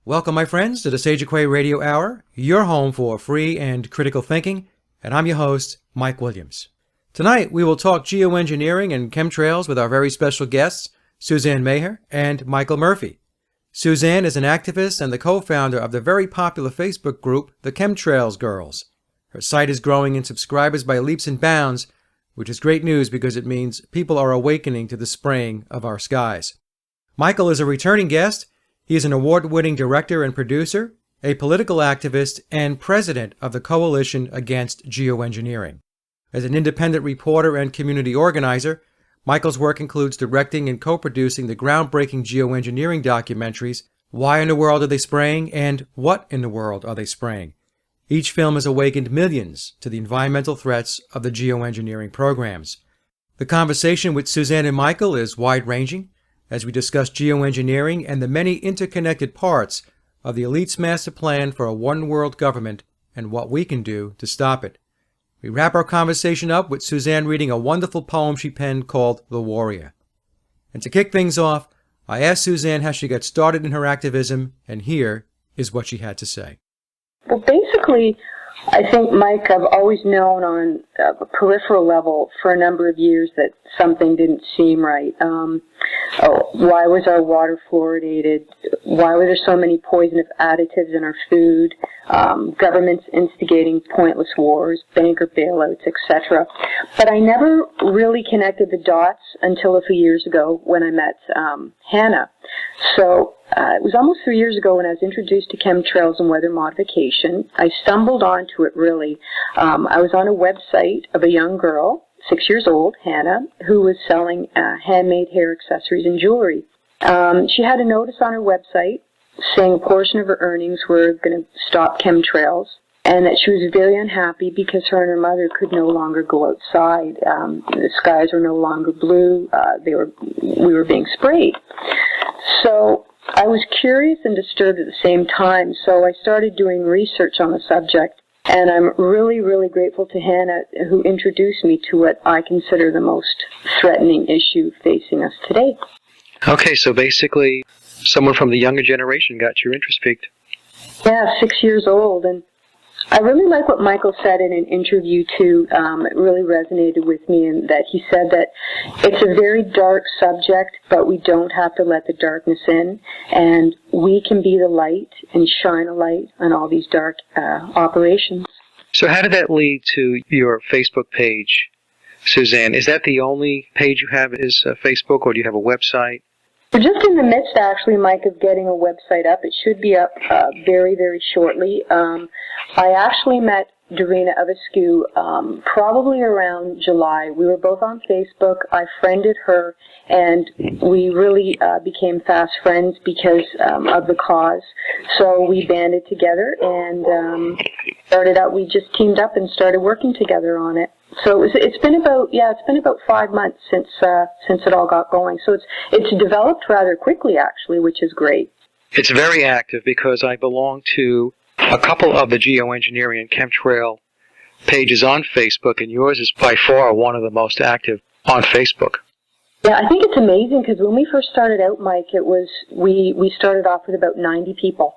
Welcome, my friends, to the Quay Radio Hour, your home for free and critical thinking, and I'm your host, Mike Williams. Tonight, we will talk geoengineering and chemtrails with our very special guests, Suzanne Maher and Michael Murphy. Suzanne is an activist and the co-founder of the very popular Facebook group, the Chemtrails Girls. Her site is growing in subscribers by leaps and bounds, which is great news because it means people are awakening to the spraying of our skies. Michael is a returning guest. He is an award-winning director and producer, a political activist, and president of the Coalition Against Geoengineering. As an independent reporter and community organizer, Michael's work includes directing and co-producing the groundbreaking geoengineering documentaries Why in the World Are They Spraying? And What in the World Are They Spraying? Each film has awakened millions to the environmental threats of the geoengineering programs. The conversation with Suzanne and Michael is wide-ranging, as we discuss geoengineering and the many interconnected parts of the elite's master plan for a one-world government and what we can do to stop it. We wrap our conversation up with Suzanne reading a wonderful poem she penned called The Warrior. And to kick things off, I asked Suzanne how she got started in her activism, and here is what she had to say. Well, basically, I think, Mike, I've always known on a peripheral level for a number of years that something didn't seem right. Why was our water fluoridated? Why were there so many poisonous additives in our food? Governments instigating pointless wars, banker bailouts, etc. But I never really connected the dots until a few years ago when I met Hannah. So it was almost 3 years ago when I was introduced to chemtrails and weather modification. I stumbled onto it, really. I was on a website of a young girl, 6 years old, Hannah, who was selling handmade hair accessories and jewelry. She had a notice on her website saying a portion of her earnings were going to stop chemtrails, and that she was very unhappy because her and her mother could no longer go outside. The skies were no longer blue. We were being sprayed. So I was curious and disturbed at the same time, so I started doing research on the subject, and I'm really, really grateful to Hannah, who introduced me to what I consider the most threatening issue facing us today. Okay, so basically, someone from the younger generation got your interest piqued. Yeah, 6 years old, and I really like what Michael said in an interview, too. It really resonated with me, in that he said that it's a very dark subject, but we don't have to let the darkness in, and we can be the light and shine a light on all these dark operations. So how did that lead to your Facebook page, Suzanne? Is that the only page you have is Facebook, or do you have a website? We're just in the midst, actually, Mike, of getting a website up. It should be up very, very shortly. I actually met Darina Avescu probably around July. We were both on Facebook. I friended her, and we really became fast friends because of the cause. So we banded together and started out. We just teamed up and started working together on it. So it's been about 5 months since it all got going. So it's developed rather quickly, actually, which is great. It's very active because I belong to a couple of the geoengineering and chemtrail pages on Facebook, and yours is by far one of the most active on Facebook. Yeah, I think it's amazing because when we first started out, Mike, it was we started off with about 90 people.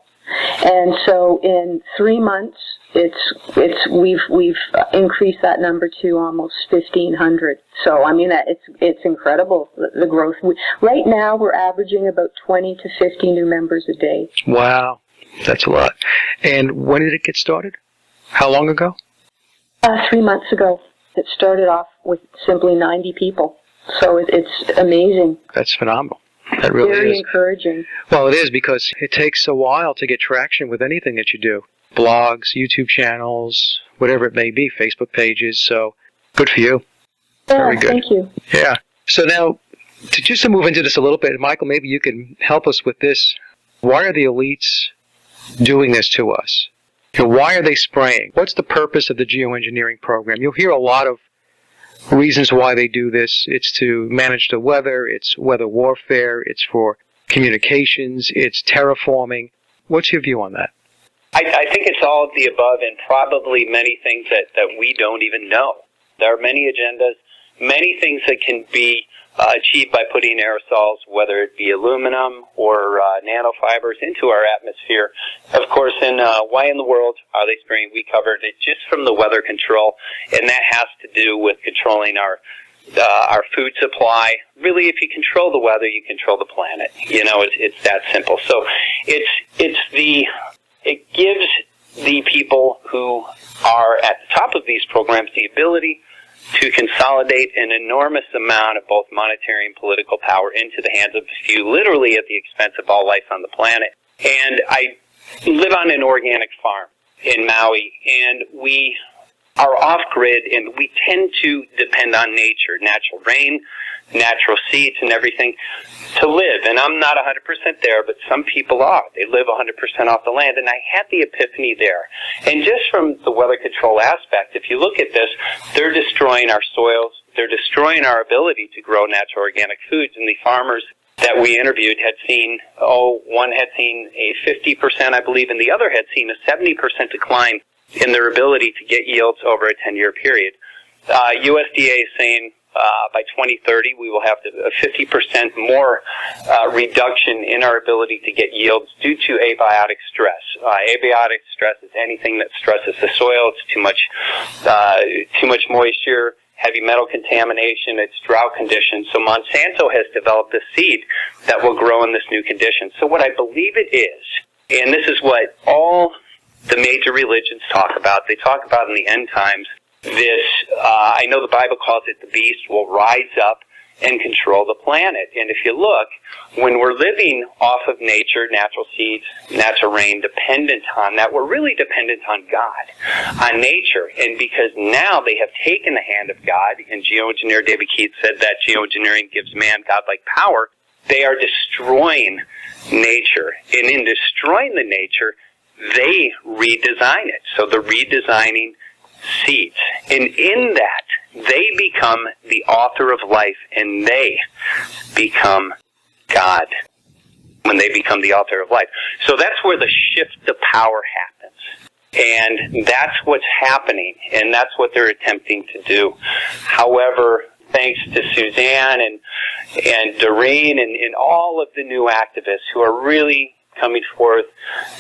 And so in 3 months, we've increased that number to almost 1,500. So I mean it's incredible, the growth. Right now we're averaging about 20 to 50 new members a day. Wow, that's a lot. And when did it get started? How long ago? 3 months ago. It started off with simply 90 people. So it's amazing. That's phenomenal. That really Very is. encouraging. Well, it is, because it takes a while to get traction with anything that you do. Blogs, YouTube channels, whatever it may be, Facebook pages. So good for you. Yeah, Very good. Thank you. Yeah. So now, just to move into this a little bit, Michael, maybe you can help us with this. Why are the elites doing this to us? Why are they spraying? What's the purpose of the geoengineering program? You'll hear a lot of reasons why they do this. It's to manage the weather, it's weather warfare, it's for communications, it's terraforming. What's your view on that? I think it's all of the above, and probably many things that we don't even know. There are many agendas, many things that can be achieved by putting aerosols, whether it be aluminum or nanofibers, into our atmosphere. Of course, in Why in the World Are They Spraying? We covered it just from the weather control, and that has to do with controlling our food supply. Really, if you control the weather, you control the planet. You know, it's that simple. So it gives the people who are at the top of these programs the ability to consolidate an enormous amount of both monetary and political power into the hands of a few, literally at the expense of all life on the planet. And I live on an organic farm in Maui, and we are off-grid, and we tend to depend on nature, natural rain, natural seeds, and everything to live. And I'm not 100% there, but some people are. They live 100% off the land, and I had the epiphany there. And just from the weather control aspect, if you look at this, they're destroying our soils. They're destroying our ability to grow natural organic foods, and the farmers that we interviewed had seen, one had seen a 50%, I believe, and the other had seen a 70% decline in their ability to get yields over a 10-year period. USDA is saying by 2030 we will have a 50% more reduction in our ability to get yields due to abiotic stress. Abiotic stress is anything that stresses the soil. It's too much moisture, heavy metal contamination, it's drought conditions. So Monsanto has developed this seed that will grow in this new condition. So what I believe it is, and this is what all the major religions talk about. They talk about in the end times this, I know the Bible calls it the beast will rise up and control the planet. And if you look, when we're living off of nature, natural seeds, natural rain, dependent on that, we're really dependent on God, on nature. And because now they have taken the hand of God, and geoengineer David Keith said that geoengineering gives man godlike power, they are destroying nature. And in destroying the nature, they redesign it. So they're redesigning seeds. And in that, they become the author of life, and they become God when they become the author of life. So that's where the shift to power happens. And that's what's happening, and that's what they're attempting to do. However, thanks to Suzanne and Doreen and all of the new activists who are really coming forth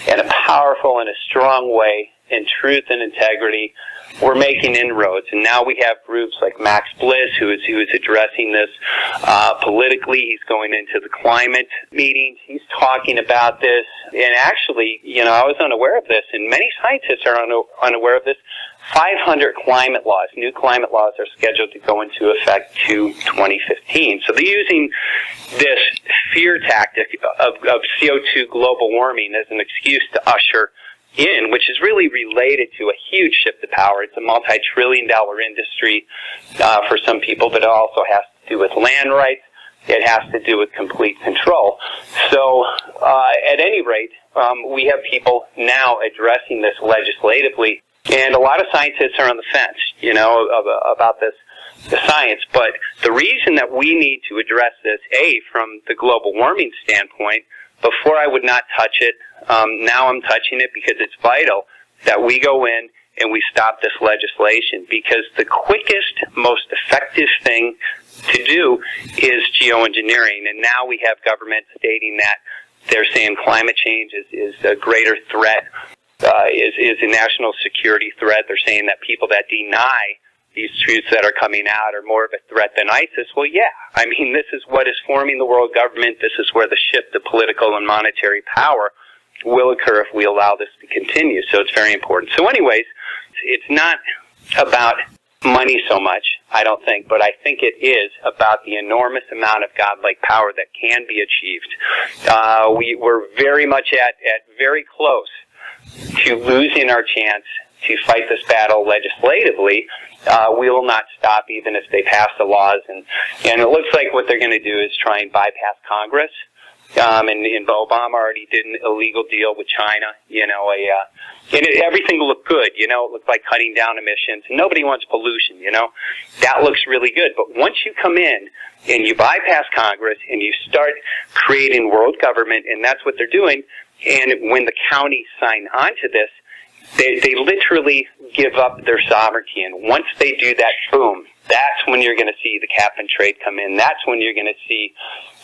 in a powerful and a strong way in truth and integrity, we're making inroads. And now we have groups like Max Bliss, who is addressing this politically. He's going into the climate meetings. He's talking about this. And actually, I was unaware of this, and many scientists are unaware of this. 500 climate laws, new climate laws, are scheduled to go into effect to 2015. So they're using this fear tactic of CO2 global warming as an excuse to usher in, which is really related to a huge shift to power. It's a multi-trillion-dollar industry for some people, but it also has to do with land rights. It has to do with complete control. So at any rate, we have people now addressing this legislatively. And a lot of scientists are on the fence, about the science. But the reason that we need to address this, from the global warming standpoint, before I would not touch it, now I'm touching it because it's vital that we go in and we stop this legislation, because the quickest, most effective thing to do is geoengineering. And now we have government stating that they're saying climate change is a greater threat, is a national security threat. They're saying that people that deny these truths that are coming out are more of a threat than ISIS. Well, yeah. I mean, this is what is forming the world government. This is where the shift to political and monetary power will occur if we allow this to continue. So it's very important. So anyways, it's not about money so much, I don't think, but I think it is about the enormous amount of godlike power that can be achieved. We're very much at very close to losing our chance to fight this battle legislatively. We will not stop even if they pass the laws, and it looks like what they're going to do is try and bypass Congress. And Obama already did an illegal deal with China, and everything looked good, it looked like cutting down emissions. Nobody wants pollution, that looks really good. But once you come in and you bypass Congress and you start creating world government, and that's what they're doing, and when the counties sign on to this, They literally give up their sovereignty, and once they do that, boom, that's when you're going to see the cap and trade come in. That's when you're going to see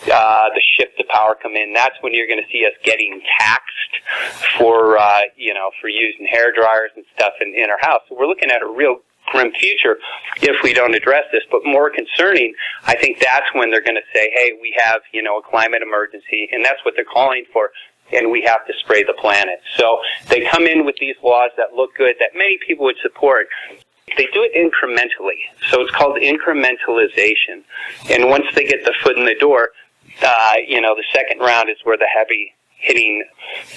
the shift to power come in. That's when you're going to see us getting taxed for for using hair dryers and stuff in our house. So we're looking at a real grim future if we don't address this. But more concerning, I think that's when they're going to say, hey, we have a climate emergency, and that's what they're calling for, and we have to spray the planet. So they come in with these laws that look good, that many people would support. They do it incrementally, so it's called incrementalization. And once they get the foot in the door, the second round is where the heavy hitting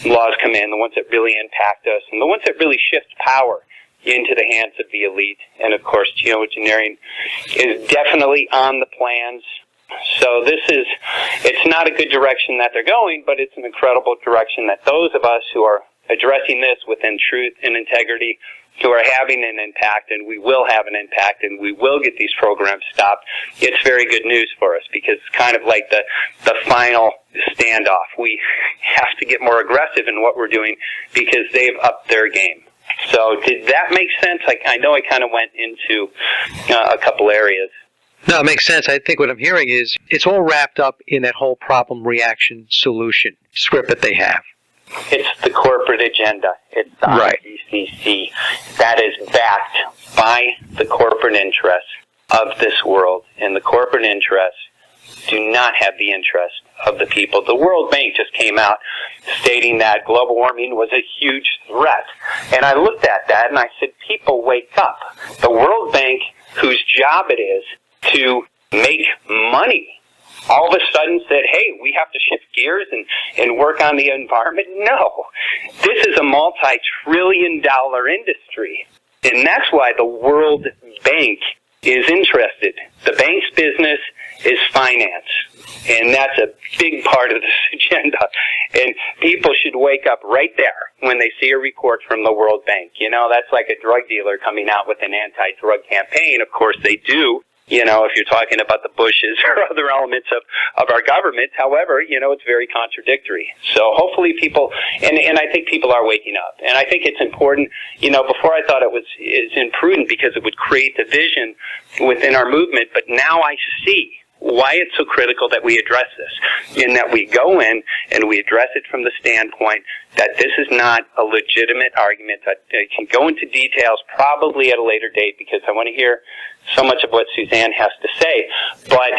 laws come in, the ones that really impact us, and the ones that really shift power into the hands of the elite. And of course, geoengineering is definitely on the plans. So it's not a good direction that they're going, but it's an incredible direction that those of us who are addressing this within truth and integrity, who are having an impact, and we will have an impact, and we will get these programs stopped. It's very good news for us, because it's kind of like the final standoff. We have to get more aggressive in what we're doing because they've upped their game. So did that make sense? I know I kind of went into a couple areas. No, it makes sense. I think what I'm hearing is it's all wrapped up in that whole problem, reaction, solution script that they have. It's the corporate agenda. It's the IPCC that is backed by the corporate interests of this world. And the corporate interests do not have the interest of the people. The World Bank just came out stating that global warming was a huge threat. And I looked at that and I said, people, wake up. The World Bank, whose job it is to make money, all of a sudden said, hey, we have to shift gears and work on the environment. No, this is a multi-trillion-dollar industry. And that's why the World Bank is interested. The bank's business is finance. And that's a big part of this agenda. And people should wake up right there when they see a report from the World Bank. That's like a drug dealer coming out with an anti-drug campaign. Of course, they do. If you're talking about the Bushes or other elements of our government. However, it's very contradictory. So hopefully people, and I think people are waking up. And I think it's important, before I thought it's imprudent because it would create division within our movement, but now I see why it's so critical that we address this, in that we go in and we address it from the standpoint that this is not a legitimate argument. I can go into details probably at a later date because I want to hear so much of what Suzanne has to say, but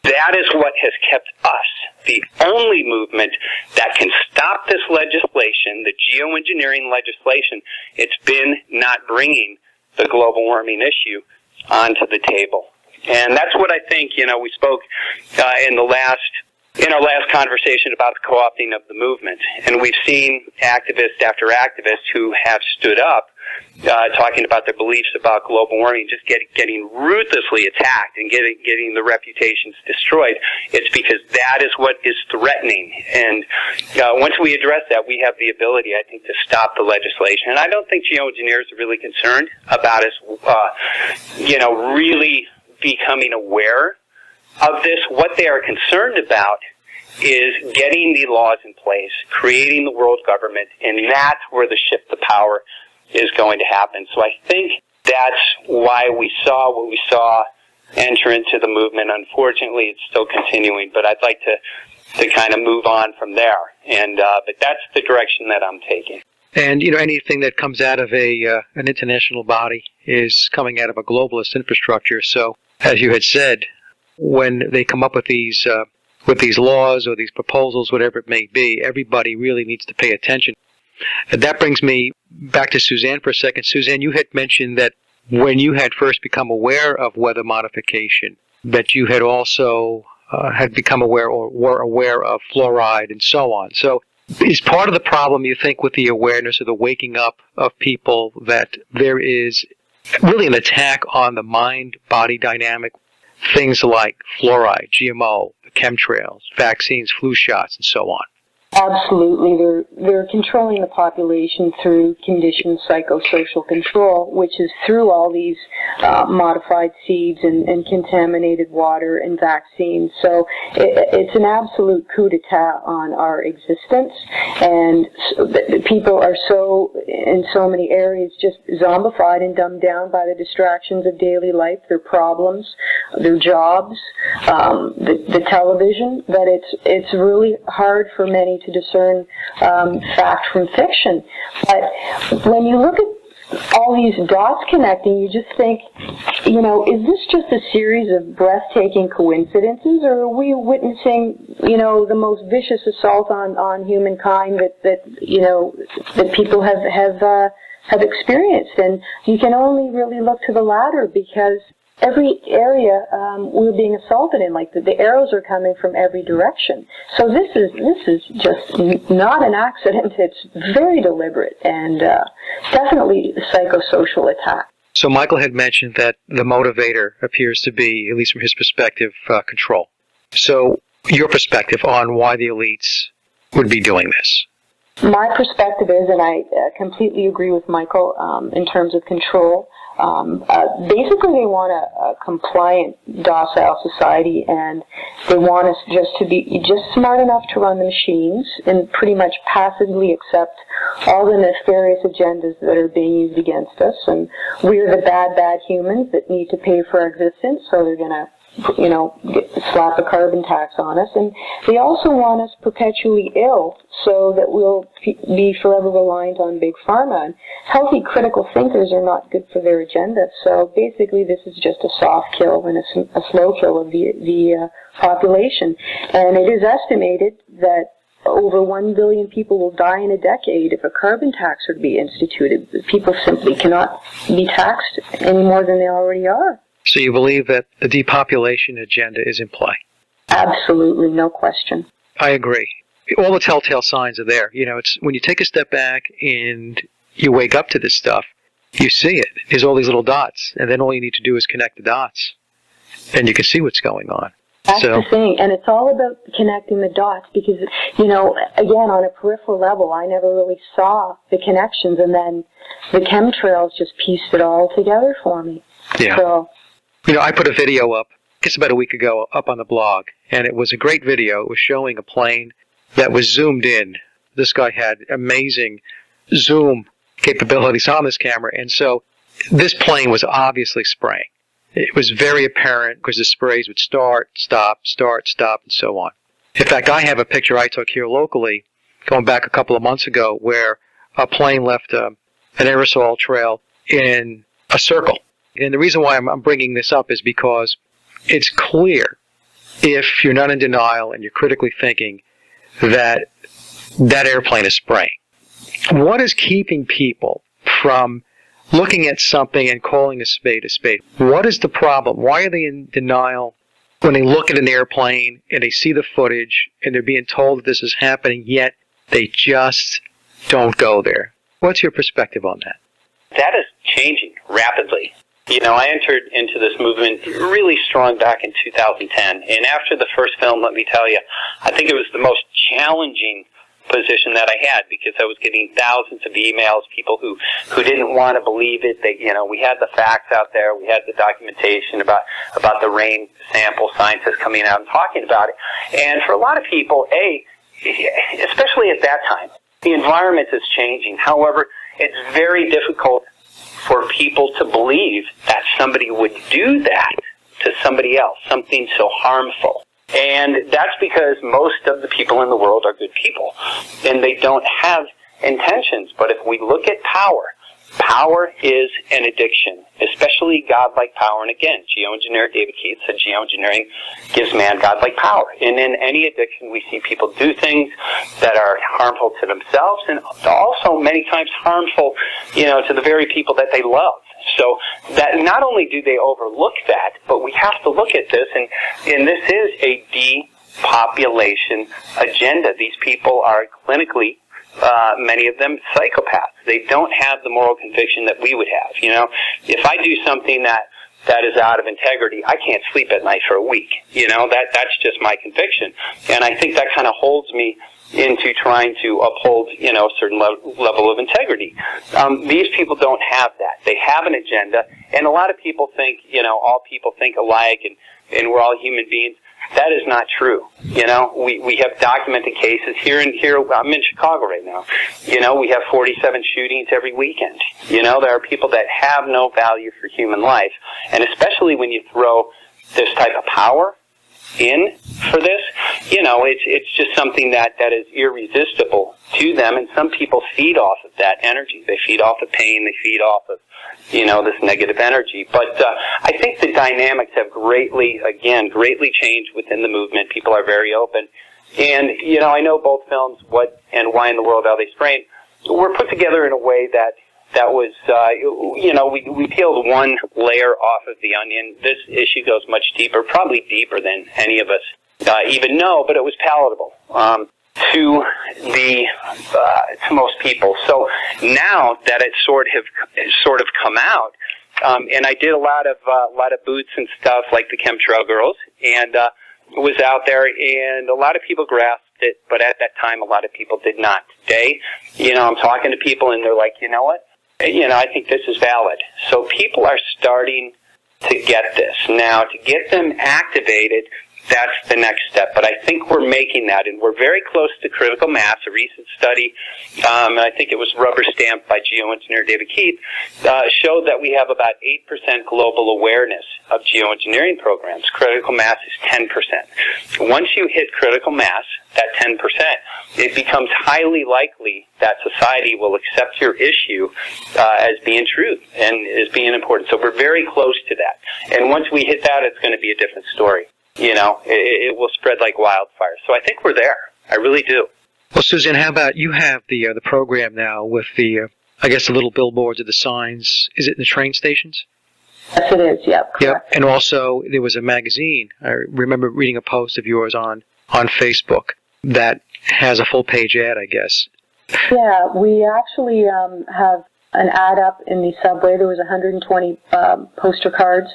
that is what has kept us the only movement that can stop this legislation, the geoengineering legislation. It's been not bringing the global warming issue onto the table. And that's what I think, we spoke in our last conversation about the co-opting of the movement. And we've seen activist after activist who have stood up talking about their beliefs about global warming, just getting ruthlessly attacked and getting the reputations destroyed. It's because that is what is threatening. And once we address that, we have the ability, I think, to stop the legislation. And I don't think geoengineers are really concerned about us, really becoming aware of this. What they are concerned about is getting the laws in place, creating the world government, and that's where the shift to power is going to happen. So I think that's why we saw what we saw enter into the movement. Unfortunately, it's still continuing, but I'd like to kind of move on from there. And but that's the direction that I'm taking. And, anything that comes out of an international body is coming out of a globalist infrastructure. So, as you had said, when they come up with these laws or these proposals, whatever it may be, everybody really needs to pay attention. And that brings me back to Suzanne for a second. Suzanne, you had mentioned that when you had first become aware of weather modification, that you had also had become aware or were aware of fluoride and so on. So is part of the problem, you think, with the awareness or the waking up of people that there is really an attack on the mind-body dynamic, things like fluoride, GMO, chemtrails, vaccines, flu shots, and so on? Absolutely. They're controlling the population through conditioned psychosocial control, which is through all these modified seeds and contaminated water and vaccines. So it's an absolute coup d'etat on our existence. And people are in so many areas, just zombified and dumbed down by the distractions of daily life, their problems, their jobs, the television, that it's really hard for many to discern fact from fiction. But when you look at all these dots connecting, you just think, is this just a series of breathtaking coincidences, or are we witnessing, the most vicious assault on humankind that people have experienced? And you can only really look to the latter, because every area we're being assaulted in, like the arrows are coming from every direction. So this is just not an accident. It's very deliberate and definitely a psychosocial attack. So Michael had mentioned that the motivator appears to be, at least from his perspective, control. So your perspective on why the elites would be doing this? My perspective is, and I completely agree with Michael in terms of control. Basically, they want a compliant, docile society, and they want us just to be just smart enough to run the machines and pretty much passively accept all the nefarious agendas that are being used against us. And we're the bad humans that need to pay for our existence, so they're going to slap a carbon tax on us. And they also want us perpetually ill so that we'll be forever reliant on big pharma. And healthy critical thinkers are not good for their agenda. So basically this is just a soft kill and a slow kill of the population. And it is estimated that over 1 billion people will die in a decade if a carbon tax were to be instituted. People simply cannot be taxed any more than they already are. So you believe that the depopulation agenda is in play? Absolutely, no question. I agree. All the telltale signs are there. It's when you take a step back and you wake up to this stuff, you see it. There's all these little dots, and then all you need to do is connect the dots, and you can see what's going on. That's the thing, and it's all about connecting the dots because, again, on a peripheral level, I never really saw the connections, and then the chemtrails just pieced it all together for me. Yeah. So, I put a video up, I guess about a week ago, up on the blog, and it was a great video. It was showing a plane that was zoomed in. This guy had amazing zoom capabilities on this camera, and so this plane was obviously spraying. It was very apparent because the sprays would start, stop, and so on. In fact, I have a picture I took here locally, going back a couple of months ago, where a plane left an aerosol trail in a circle. And the reason why I'm bringing this up is because it's clear, if you're not in denial and you're critically thinking, that airplane is spraying. What is keeping people from looking at something and calling a spade a spade? What is the problem? Why are they in denial when they look at an airplane and they see the footage and they're being told that this is happening, yet they just don't go there? What's your perspective on that? That is changing rapidly. I entered into this movement really strong back in 2010, and after the first film, let me tell you, I think it was the most challenging position that I had because I was getting thousands of emails, people who didn't want to believe it. We had the facts out there, we had the documentation about the rain sample scientists coming out and talking about it. And for a lot of people, especially at that time, the environment is changing. However, it's very difficult for people to believe that somebody would do that to somebody else, something so harmful. And that's because most of the people in the world are good people, and they don't have intentions. But if we look at power is an addiction, especially godlike power. And again, geoengineer David Keith said geoengineering gives man godlike power. And in any addiction, we see people do things that are harmful to themselves and also many times harmful, to the very people that they love. So that not only do they overlook that, but we have to look at this, and this is a depopulation agenda. These people are clinically, many of them, psychopaths. They don't have the moral conviction that we would have. If I do something that is out of integrity, I can't sleep at night for a week. That's just my conviction, and I think that kind of holds me into trying to uphold, a certain level of integrity. These people don't have that. They have an agenda, and a lot of people think, all people think alike, and we're all human beings. That is not true. We have documented cases here. I'm in Chicago right now. We have 47 shootings every weekend. There are people that have no value for human life. And especially when you throw this type of power in for this, it's just something that is irresistible to them. And some people feed off of that energy. They feed off of pain. They feed off of this negative energy. But I think the dynamics have greatly changed within the movement. People are very open. And, I know both films, What and Why in the World Are They Spraying, were put together in a way that was, we peeled one layer off of the onion. This issue goes much deeper, probably deeper than any of us even know, but it was palatable to most people. So now that it's sort of come out, and I did a lot of booths and stuff like the Chemtrail Girls, and was out there, and a lot of people grasped it, but at that time, a lot of people did not. Today, I'm talking to people, and they're like, you know what? I think this is valid. So people are starting to get this. Now, to get them activated, that's the next step. But I think we're making that, and we're very close to critical mass. A recent study, and I think it was rubber stamped by geoengineer David Keith, showed that we have about 8% global awareness of geoengineering programs. Critical mass is 10%. Once you hit critical mass, that 10%, it becomes highly likely that society will accept your issue as being truth and as being important. So we're very close to that. And once we hit that, it's going to be a different story. It will spread like wildfire. So I think we're there. I really do. Well, Suzanne, how about you have the program now with the little billboards or the signs? Is it in the train stations? Yes, it is. Yep. Yep. And also, there was a magazine. I remember reading a post of yours on Facebook that has a full-page ad, I guess. Yeah, we actually have an ad up in the subway. There was 120 poster cards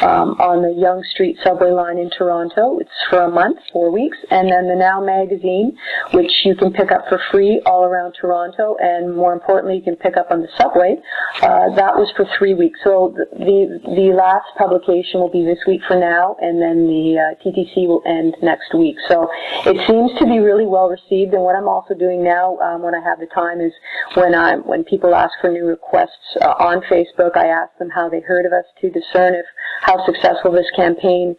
on the Yonge Street subway line in Toronto. It's for a month, 4 weeks. And then the Now magazine, which you can pick up for free all around Toronto, and more importantly, you can pick up on the subway. That was for 3 weeks. So the last publication will be this week for Now, and then the TTC will end next week. So it seems to be really well received. And what I'm also doing now, when I have the time, is when people ask for new requests on Facebook, I ask them how they heard of us to discern how successful this campaign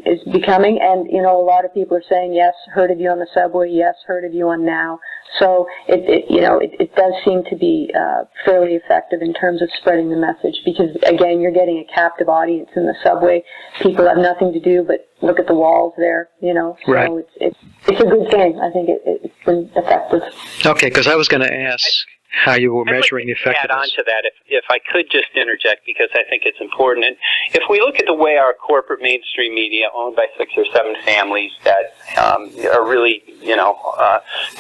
is becoming. And, a lot of people are saying, yes, heard of you on the subway, yes, heard of you on Now. So it does seem to be fairly effective in terms of spreading the message, because, again, you're getting a captive audience in the subway. People have nothing to do but look at the walls there, So right. It's a good thing. I think it's been effective. Okay, because I was going to ask how you were measuring the effectiveness. Add on to that, if I could just interject, because I think it's important. And if we look at the way our corporate mainstream media, owned by 6 or 7 families that are really,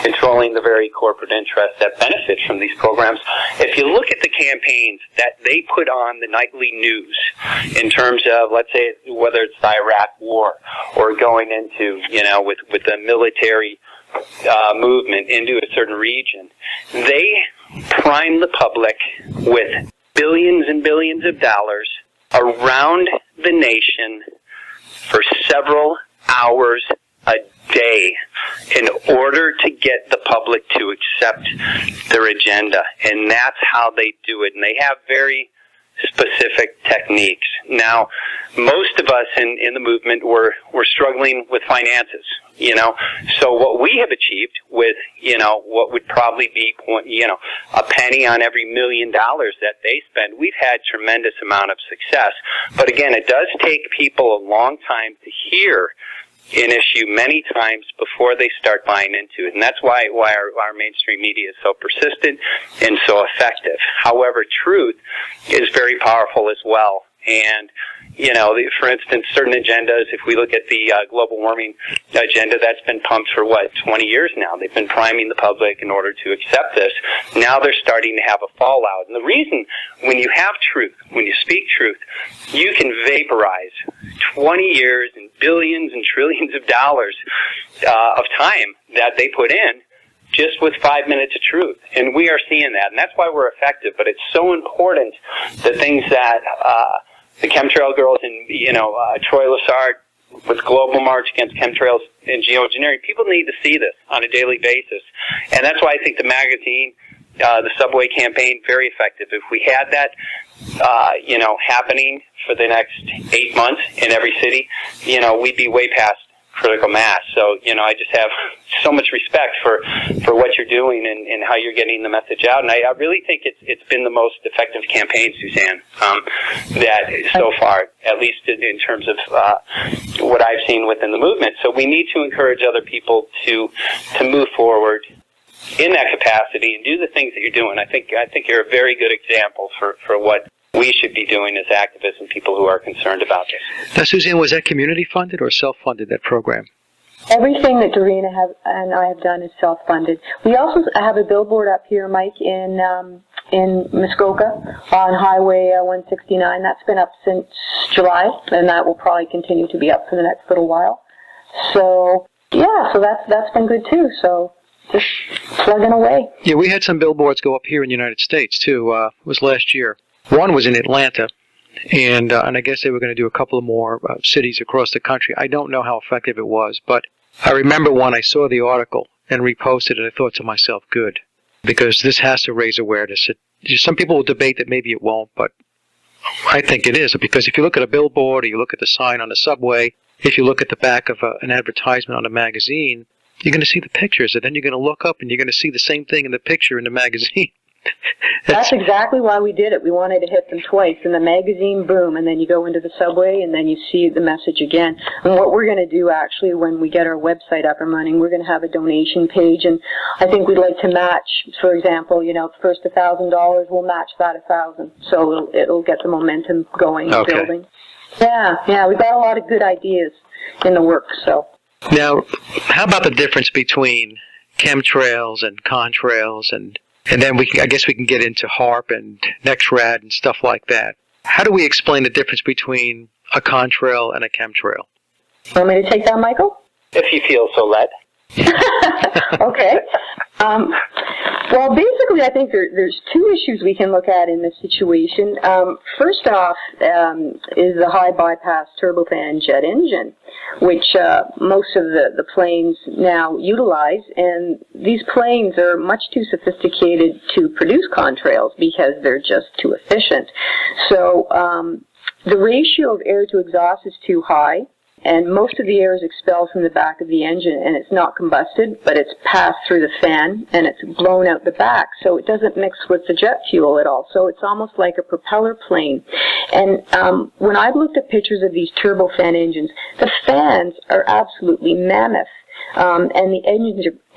controlling the very corporate interests that benefit from these programs, if you look at the campaigns that they put on the nightly news in terms of, let's say, whether it's the Iraq War or going into, with the military movement into a certain region, they prime the public with billions and billions of dollars around the nation for several hours a day in order to get the public to accept their agenda. And that's how they do it. And they have very specific techniques. Now, most of us in the movement were struggling with finances, So what we have achieved with, what would probably be, a penny on every $1 million that they spend, we've had tremendous amount of success. But again, it does take people a long time to hear an issue many times before they start buying into it. And that's why our mainstream media is so persistent and so effective. However, truth is very powerful as well. And, for instance, certain agendas, if we look at the global warming agenda, that's been pumped for, 20 years now. They've been priming the public in order to accept this. Now they're starting to have a fallout. And the reason, when you have truth, when you speak truth, you can vaporize 20 years and billions and trillions of dollars of time that they put in just with 5 minutes of truth. And we are seeing that. And that's why we're effective. But it's so important, the things that the Chemtrail Girls and, Troy Lessard with Global March Against Chemtrails and Geoengineering, people need to see this on a daily basis. And that's why I think the magazine, the subway campaign, very effective. If we had that, happening for the next 8 months in every city, we'd be way past critical mass. So, I just have so much respect for what you're doing and how you're getting the message out. And I really think it's been the most effective campaign, Suzanne, that so far, at least in terms of what I've seen within the movement. So we need to encourage other people to move forward in that capacity and do the things that you're doing. I think you're a very good example for what we should be doing as activists and people who are concerned about this. Now, Suzanne, was that community funded or self-funded, that program? Everything that Doreen and I have done is self-funded. We also have a billboard up here, Mike, in Muskoka on Highway 169. That's been up since July, and that will probably continue to be up for the next little while. So, so that's been good too. So just plugging away. Yeah, we had some billboards go up here in the United States too. It was last year. One was in Atlanta, and I guess they were going to do a couple of more cities across the country. I don't know how effective it was, but I remember when I saw the article and reposted it, I thought to myself, good, because this has to raise awareness. Some people will debate that maybe it won't, but I think it is, because if you look at a billboard or you look at the sign on the subway, if you look at the back of an advertisement on a magazine, you're going to see the pictures, and then you're going to look up and you're going to see the same thing in the picture in the magazine. That's exactly why we did it. We wanted to hit them twice. In the magazine, boom, and then you go into the subway, and then you see the message again. And what we're going to do, actually, when we get our website up and running, we're going to have a donation page, and I think we'd like to match, for example, first $1,000, we'll match that 1,000. So it'll get the momentum going and building. Yeah, we've got a lot of good ideas in the works, so. Now, how about the difference between chemtrails and contrails, and then I guess we can get into HARP and NextRad and stuff like that. How do we explain the difference between a contrail and a chemtrail? Want me to take that, Michael? If you feel so led. Okay. Well, basically, I think there's two issues we can look at in this situation. First off is the high bypass turbofan jet engine, which most of the planes now utilize, and these planes are much too sophisticated to produce contrails because they're just too efficient. So the ratio of air to exhaust is too high, and most of the air is expelled from the back of the engine, and it's not combusted, but it's passed through the fan, and it's blown out the back, so it doesn't mix with the jet fuel at all. So it's almost like a propeller plane. And when I've looked at pictures of these turbofan engines, the fans are absolutely mammoth. And the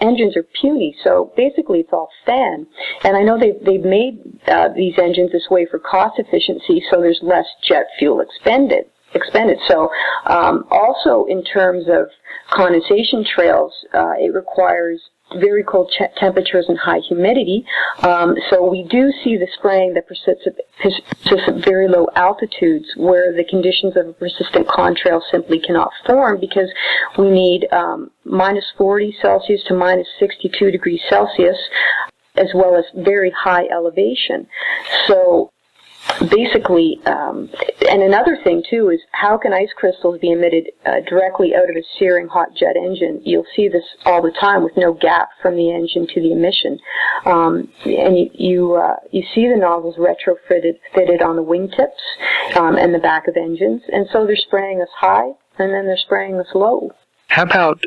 engines are puny, so basically it's all fan. And I know they've made these engines this way for cost efficiency, so there's less jet fuel expended. So also in terms of condensation trails, it requires very cold temperatures and high humidity. So we do see the spraying that persists at very low altitudes where the conditions of a persistent contrail simply cannot form because we need minus 40 Celsius to minus 62 degrees Celsius as well as very high elevation. So basically, and another thing too is how can ice crystals be emitted directly out of a searing hot jet engine? You'll see this all the time with no gap from the engine to the emission, and you see the nozzles retrofitted on the wingtips and the back of engines, and so they're spraying us high and then they're spraying us low. How about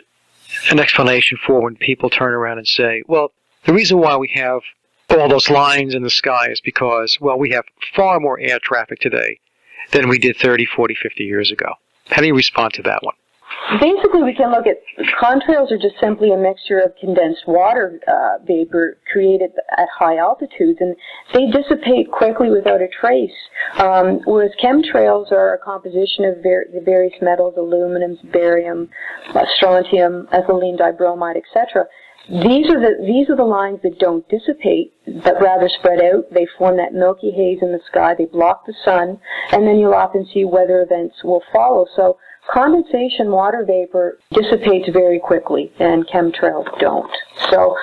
an explanation for when people turn around and say, well, the reason why we have all those lines in the sky is because, well, we have far more air traffic today than we did 30, 40, 50 years ago. How do you respond to that one? Basically, we can look at contrails are just simply a mixture of condensed water vapor created at high altitudes, and they dissipate quickly without a trace, whereas chemtrails are a composition of the various metals, aluminum, barium, strontium, ethylene dibromide, etc. These are the lines that don't dissipate, but rather spread out. They form that milky haze in the sky. They block the sun, and then you'll often see weather events will follow. So condensation water vapor dissipates very quickly, and chemtrails don't. So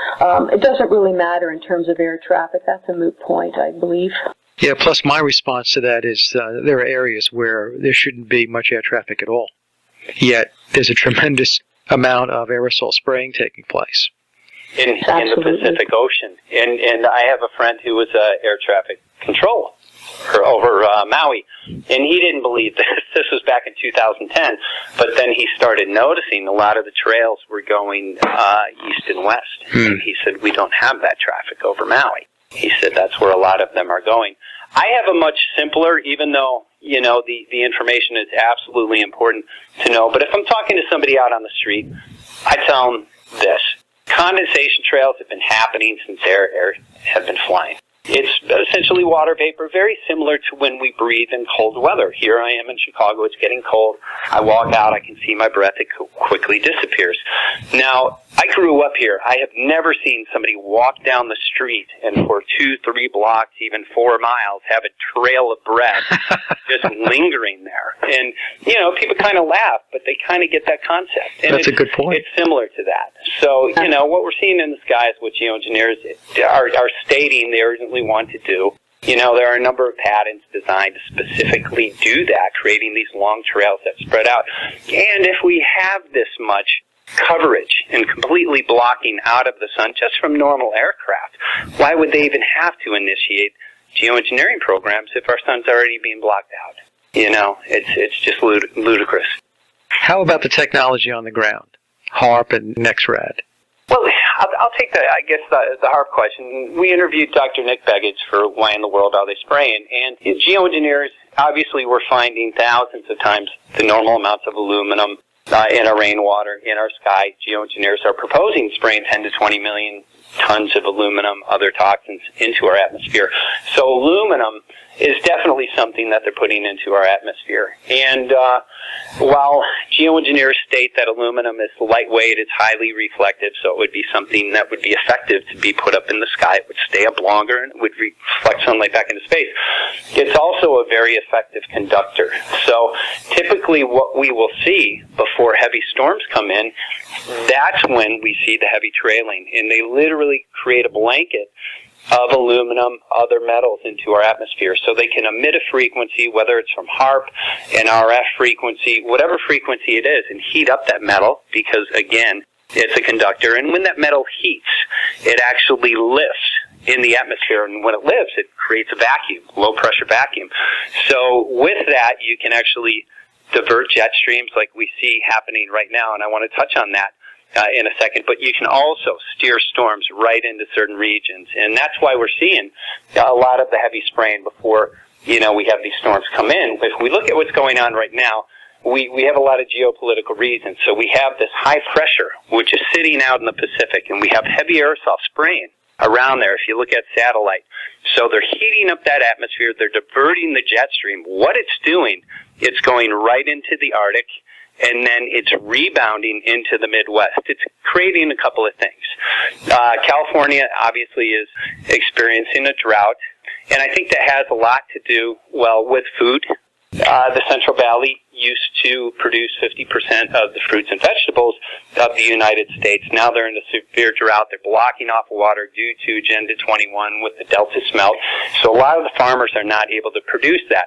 it doesn't really matter in terms of air traffic. That's a moot point, I believe. Yeah, plus my response to that is there are areas where there shouldn't be much air traffic at all. yet there's a tremendous amount of aerosol spraying taking place. In the Pacific Ocean. And I have a friend who was air traffic controller over Maui, and he didn't believe this. This was back in 2010, but then he started noticing a lot of the trails were going east and west. And he said, we don't have that traffic over Maui. He said that's where a lot of them are going. I have a much simpler, even though, the information is absolutely important to know, but if I'm talking to somebody out on the street, I tell them this. Condensation trails have been happening since air have been flying. It's essentially water vapor, very similar to when we breathe in cold weather. Here I am in Chicago, it's getting cold. I walk out, I can see my breath, it quickly disappears. Now, I grew up here. I have never seen somebody walk down the street and for 2, 3 blocks, even 4 miles, have a trail of breath just lingering there. And, people kind of laugh, but they kind of get that concept. And that's a good point. It's similar to that. So, what we're seeing in the skies, what geoengineers are stating they urgently want to do. There are a number of patents designed to specifically do that, creating these long trails that spread out. And if we have this much coverage and completely blocking out of the sun just from normal aircraft, why would they even have to initiate geoengineering programs if our sun's already being blocked out? It's just ludicrous. How about the technology on the ground? HARP and NexRad. Well, I'll take the HARP question. We interviewed Dr. Nick Begich for Why in the World Are They Spraying? And geoengineers, obviously, we're finding thousands of times the normal amounts of aluminum in our rainwater, in our sky. Geoengineers are proposing spraying 10 to 20 million tons of aluminum, other toxins into our atmosphere. So aluminum is definitely something that they're putting into our atmosphere. And while geoengineers state that aluminum is lightweight, it's highly reflective, so it would be something that would be effective to be put up in the sky. It would stay up longer and it would reflect sunlight back into space. It's also a very effective conductor. So typically what we will see before heavy storms come in, that's when we see the heavy trailing. And they literally create a blanket of aluminum, other metals into our atmosphere. So they can emit a frequency, whether it's from HARP, an RF frequency, whatever frequency it is, and heat up that metal because, again, it's a conductor. And when that metal heats, it actually lifts in the atmosphere. And when it lifts, it creates a vacuum, low-pressure vacuum. So with that, you can actually divert jet streams like we see happening right now, and I want to touch on that in a second, but you can also steer storms right into certain regions, and that's why we're seeing a lot of the heavy spraying before, we have these storms come in. If we look at what's going on right now, we have a lot of geopolitical reasons. So we have this high pressure, which is sitting out in the Pacific, and we have heavy aerosol spraying around there if you look at satellite. So they're heating up that atmosphere, they're diverting the jet stream. What it's doing, it's going right into the Arctic, and then it's rebounding into the Midwest. It's creating a couple of things. California obviously is experiencing a drought, and I think that has a lot to do, with food. The Central Valley used to produce 50% of the fruits and vegetables of the United States. Now they're in a severe drought. They're blocking off water due to Agenda 21 with the Delta smelt. So a lot of the farmers are not able to produce that.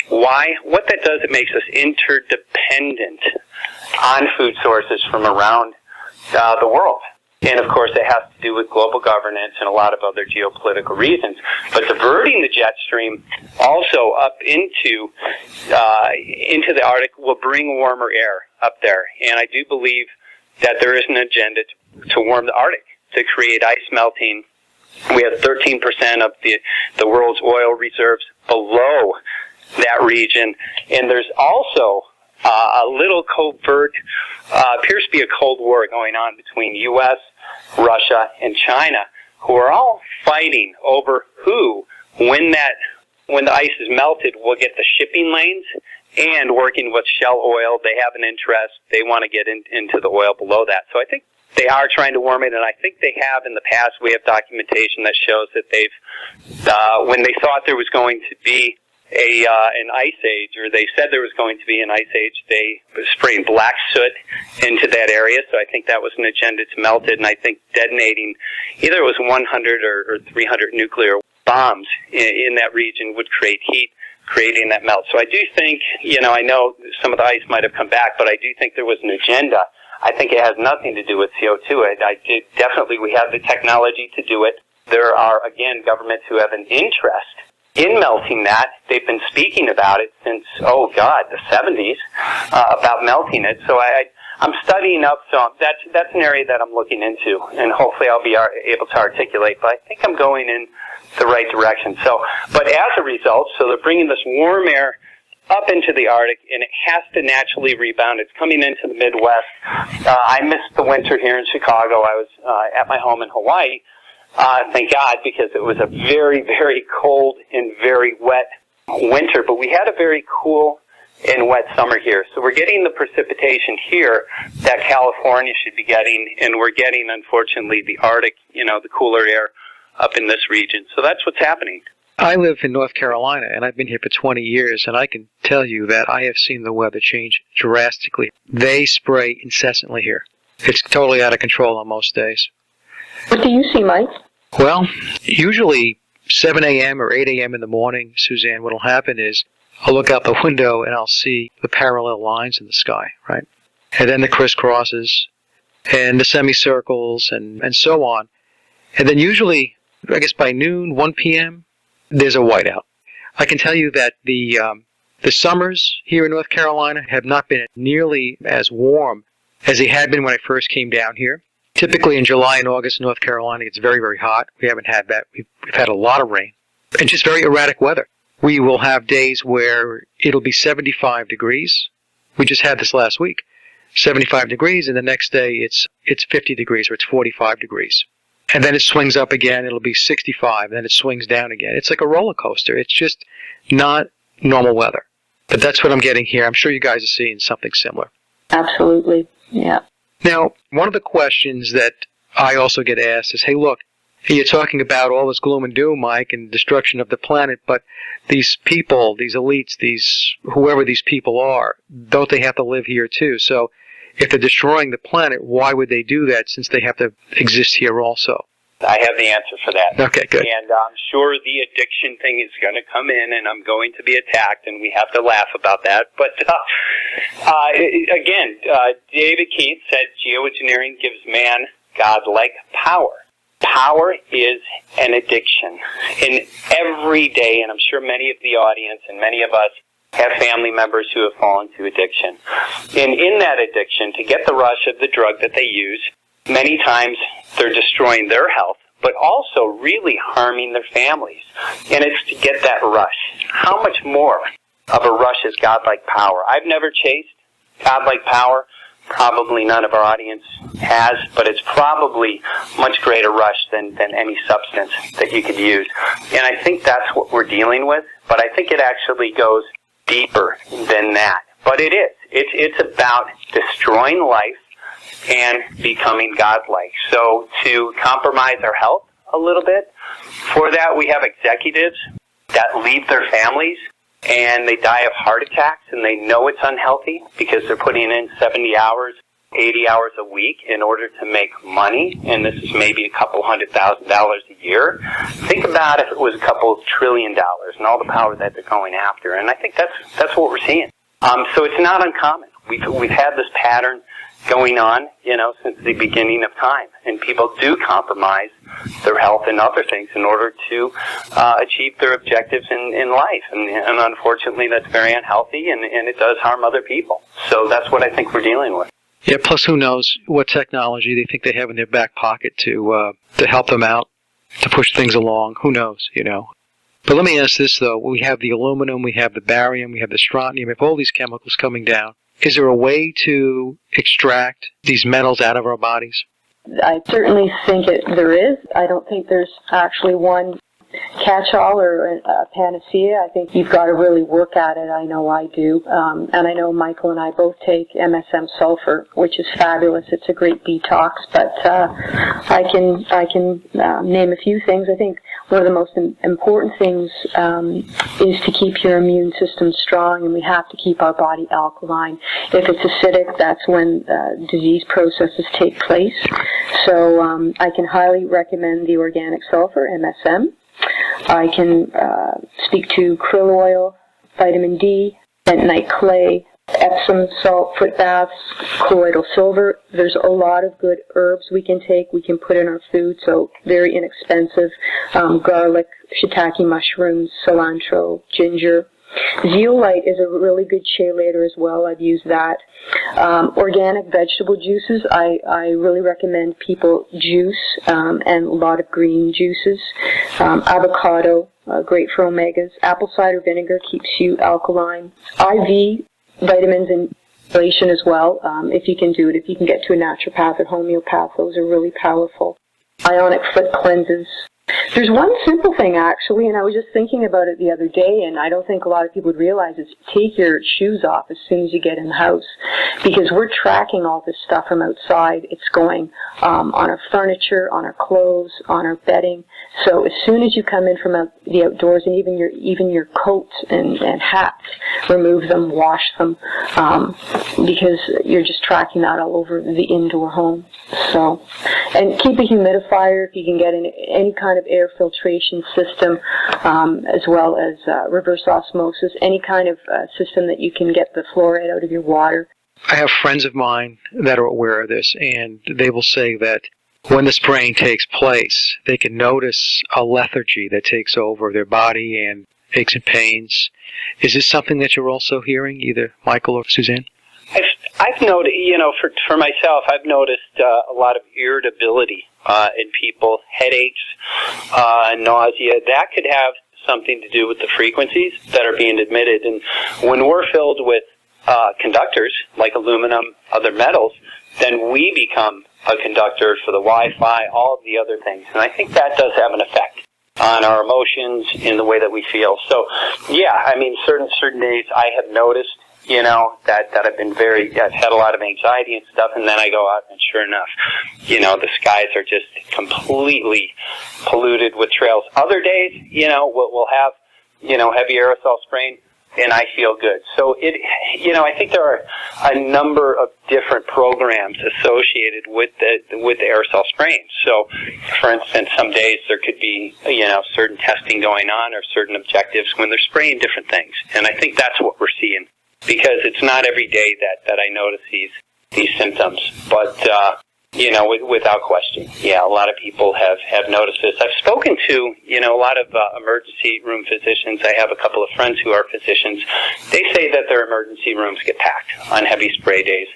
Why? What that does, it makes us interdependent on food sources from around the world. And, of course, it has to do with global governance and a lot of other geopolitical reasons. But diverting the jet stream also up into the Arctic will bring warmer air up there. And I do believe that there is an agenda to warm the Arctic, to create ice melting. We have 13% of the world's oil reserves below that region. And there's also a little covert, appears to be a Cold War going on between U.S., Russia, and China, who are all fighting over who, when the ice is melted, will get the shipping lanes, and working with Shell Oil, they have an interest. They want to get into the oil below that. So I think they are trying to warm it, and I think they have in the past. We have documentation that shows that they've, when they thought there was going to be an ice age, or they said there was going to be an ice age, they sprayed black soot into that area. So I think that was an agenda to melt it, and I think detonating either it was 100 or 300 nuclear bombs in that region would create heat, creating that melt. So I do think, I know some of the ice might have come back, but I do think there was an agenda. I think it has nothing to do with CO2. Definitely we have the technology to do it. There are, again, governments who have an interest in melting that. They've been speaking about it since, the 70s, about melting it. So I'm studying up, so that's an area that I'm looking into, and hopefully I'll be able to articulate. But I think I'm going in the right direction. But as a result, so they're bringing this warm air up into the Arctic, and it has to naturally rebound. It's coming into the Midwest. I missed the winter here in Chicago. I was at my home in Hawaii, thank God, because it was a very, very cold and very wet winter. But we had a very cool and wet summer here. So we're getting the precipitation here that California should be getting, and we're getting, unfortunately, the Arctic, the cooler air up in this region. So that's what's happening. I live in North Carolina, and I've been here for 20 years, and I can tell you that I have seen the weather change drastically. They spray incessantly here. It's totally out of control on most days. What do you see, Mike? Well, usually 7 a.m. or 8 a.m. in the morning, Suzanne, what will happen is I'll look out the window and I'll see the parallel lines in the sky, right? And then the crisscrosses and the semicircles and so on. And then usually, I guess by noon, 1 p.m., there's a whiteout. I can tell you that the summers here in North Carolina have not been nearly as warm as they had been when I first came down here. Typically in July and August in North Carolina, it's very, very hot. We haven't had that. We've had a lot of rain and just very erratic weather. We will have days where it'll be 75 degrees. We just had this last week, 75 degrees, and the next day it's 50 degrees or it's 45 degrees. And then it swings up again, it'll be 65, and then it swings down again. It's like a roller coaster. It's just not normal weather. But that's what I'm getting here. I'm sure you guys are seeing something similar. Absolutely, yeah. Now, one of the questions that I also get asked is, hey, look, you're talking about all this gloom and doom, Mike, and destruction of the planet, but these people, these elites, whoever these people are, don't they have to live here too? So if they're destroying the planet, why would they do that since they have to exist here also? I have the answer for that. Okay, good. And I'm sure the addiction thing is going to come in, and I'm going to be attacked, and we have to laugh about that. But again, David Keith said geoengineering gives man godlike power. Power is an addiction. And every day, and I'm sure many of the audience and many of us have family members who have fallen to addiction. And in that addiction, to get the rush of the drug that they use, many times they're destroying their health, but also really harming their families. And it's to get that rush. How much more of a rush is godlike power? I've never chased godlike power. Probably none of our audience has, but it's probably much greater rush than any substance that you could use. And I think that's what we're dealing with, but I think it actually goes deeper than that. But it is. It's about destroying life and becoming godlike. So to compromise our health a little bit, for that we have executives that leave their families and they die of heart attacks, and they know it's unhealthy because they're putting in 70 hours, 80 hours a week in order to make money, and this is maybe a couple $100,000 a year. Think about if it was a couple $1 trillion and all the power that they're going after, and I think that's what we're seeing. So it's not uncommon. We've had this pattern going on, since the beginning of time, and people do compromise their health and other things in order to achieve their objectives in life, and unfortunately that's very unhealthy, and it does harm other people. So that's what I think we're dealing with. Yeah, plus who knows what technology they think they have in their back pocket to help them out, to push things along. Who knows, But let me ask this, though. We have the aluminum, we have the barium, we have the strontium, we have all these chemicals coming down. Is there a way to extract these metals out of our bodies? I certainly think there is. I don't think there's actually one catch-all or a panacea. I think you've got to really work at it. I know I do. And I know Michael and I both take MSM sulfur, which is fabulous. It's a great detox. But I can name a few things. I think one of the most important things is to keep your immune system strong, and we have to keep our body alkaline. If it's acidic, that's when disease processes take place. So I can highly recommend the organic sulfur, MSM. I can speak to krill oil, vitamin D, bentonite clay, Epsom salt foot baths, colloidal silver. There's a lot of good herbs we can take, we can put in our food, so very inexpensive. Garlic, shiitake mushrooms, cilantro, ginger. Zeolite is a really good chelator as well. I've used that. Organic vegetable juices, I really recommend people juice and a lot of green juices. Avocado, great for omegas. Apple cider vinegar keeps you alkaline. IV vitamins and inhalation as well, if you can do it. If you can get to a naturopath or homeopath, those are really powerful. Ionic foot cleanses. There's one simple thing, actually, and I was just thinking about it the other day, and I don't think a lot of people would realize is take your shoes off as soon as you get in the house, because we're tracking all this stuff from outside. It's going on our furniture, on our clothes, on our bedding. So as soon as you come in from the outdoors, and even your coats and hats, remove them, wash them, because you're just tracking that all over the indoor home. So, and keep a humidifier if you can get any kind of air filtration system, as well as reverse osmosis, any kind of system that you can get the fluoride out of your water. I have friends of mine that are aware of this, and they will say that when the spraying takes place, they can notice a lethargy that takes over their body and aches and pains. Is this something that you're also hearing, either Michael or Suzanne? I've noticed, for myself, I've noticed a lot of irritability in people, headaches, nausea. That could have something to do with the frequencies that are being emitted. And when we're filled with conductors, like aluminum, other metals, then we become a conductor for the Wi-Fi, all of the other things. And I think that does have an effect on our emotions in the way that we feel. So, yeah, I mean, certain days I have noticed, that I've had a lot of anxiety and stuff, and then I go out and sure enough, the skies are just completely polluted with trails. Other days, we'll have, heavy aerosol spraying, and I feel good. So I think there are a number of different programs associated with the aerosol spraying. So, for instance, some days there could be, certain testing going on or certain objectives when they're spraying different things. And I think that's what we're seeing, because it's not every day that I notice these symptoms. But, without question, yeah, a lot of people have noticed this. I've spoken to, a lot of emergency room physicians. I have a couple of friends who are physicians. They say that their emergency rooms get packed on heavy spray days.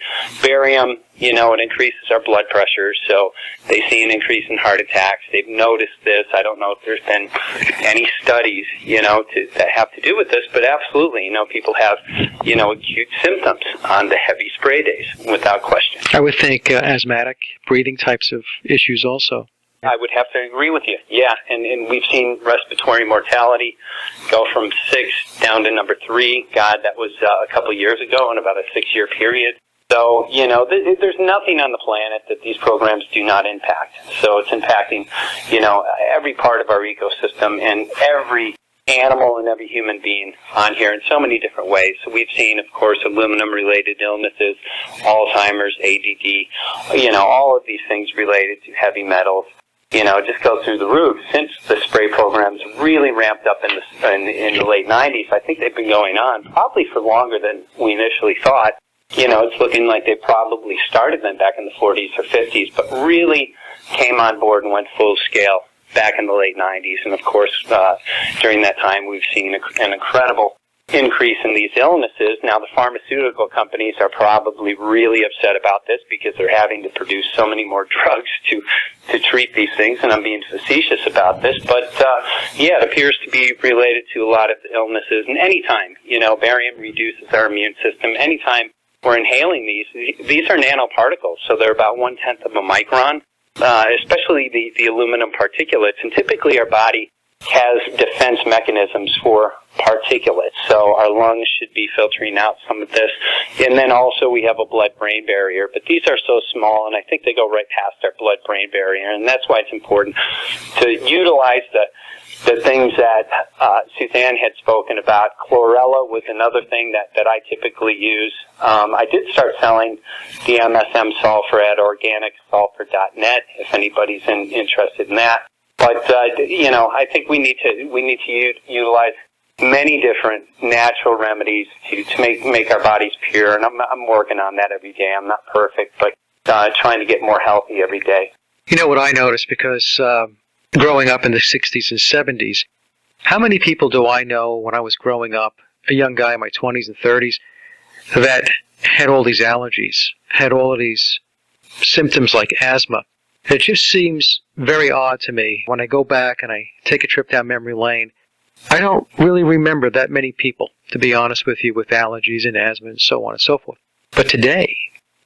Barium, it increases our blood pressure, so they see an increase in heart attacks. They've noticed this. I don't know if there's been any studies, that have to do with this, but absolutely, people have, acute symptoms on the heavy spray days, without question. I would think asthmatic, breathing types of issues also. I would have to agree with you. Yeah, and we've seen respiratory mortality go from 6 down to number 3. God, that was a couple of years ago in about a 6-year period. So, there's nothing on the planet that these programs do not impact. So it's impacting, every part of our ecosystem and every animal and every human being on here in so many different ways. So we've seen, of course, aluminum-related illnesses, Alzheimer's, ADD, all of these things related to heavy metals, just go through the roof. Since the spray programs really ramped up in the late 90s, I think they've been going on probably for longer than we initially thought. It's looking like they probably started them back in the 40s or 50s, but really came on board and went full scale back in the late 90s. And of course, during that time, we've seen an incredible increase in these illnesses. Now, the pharmaceutical companies are probably really upset about this because they're having to produce so many more drugs to treat these things, and I'm being facetious about this, but it appears to be related to a lot of the illnesses. And anytime, barium reduces our immune system, anytime we're inhaling these are nanoparticles, so they're about 1/10 of a micron, especially the aluminum particulates, and typically our body has defense mechanisms for particulates, so our lungs should be filtering out some of this. And then also we have a blood-brain barrier, but these are so small, and I think they go right past our blood-brain barrier, and that's why it's important to utilize the things that Suzanne had spoken about. Chlorella was another thing that I typically use. I did start selling the MSM sulfur at organicsulfur.net if anybody's interested in that. But I think we need to utilize many different natural remedies to make our bodies pure, and I'm working on that every day. I'm not perfect, but trying to get more healthy every day. You know what I noticed, because growing up in the 60s and 70s, how many people do I know when I was growing up, a young guy in my 20s and 30s, that had all these allergies, had all of these symptoms like asthma? It just seems very odd to me when I go back and I take a trip down memory lane. I don't really remember that many people, to be honest with you, with allergies and asthma and so on and so forth. But today,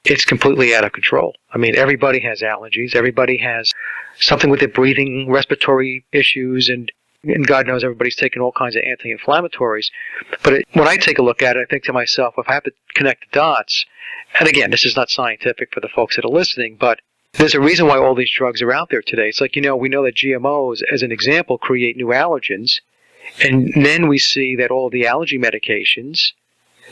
it's completely out of control. I mean, everybody has allergies. Everybody has something with their breathing, respiratory issues, and God knows everybody's taking all kinds of anti-inflammatories. But when I take a look at it, I think to myself, if I have to connect the dots, and again, this is not scientific for the folks that are listening, but there's a reason why all these drugs are out there today. It's like, we know that GMOs, as an example, create new allergens. And then we see that all the allergy medications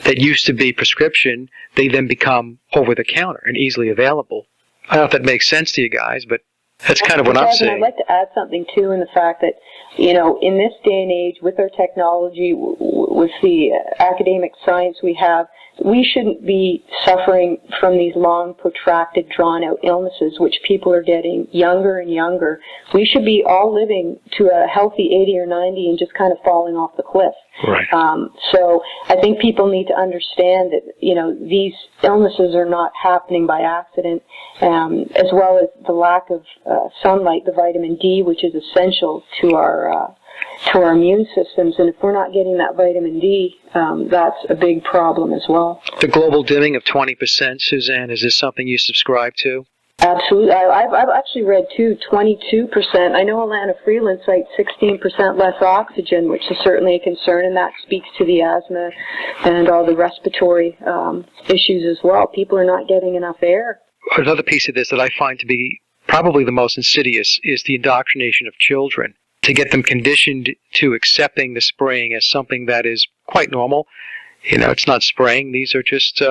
that used to be prescription, they then become over-the-counter and easily available. I don't know if that makes sense to you guys, but that's kind of what I'm saying. I'd like to add something, too, in the fact that, in this day and age, with our technology, with the academic science we have, we shouldn't be suffering from these long, protracted, drawn-out illnesses, which people are getting younger and younger. We should be all living to a healthy 80 or 90 and just kind of falling off the cliff. Right. So I think people need to understand that, these illnesses are not happening by accident, as well as the lack of sunlight, the vitamin D, which is essential to our immune systems. And if we're not getting that vitamin D, that's a big problem as well. The global dimming of 20%, Suzanne, is this something you subscribe to? Absolutely. I've actually read, too, 22%. I know Alana Freeland cites 16% less oxygen, which is certainly a concern, and that speaks to the asthma and all the respiratory issues as well. People are not getting enough air. Another piece of this that I find to be probably the most insidious is the indoctrination of children, to get them conditioned to accepting the spraying as something that is quite normal. It's not spraying. These are just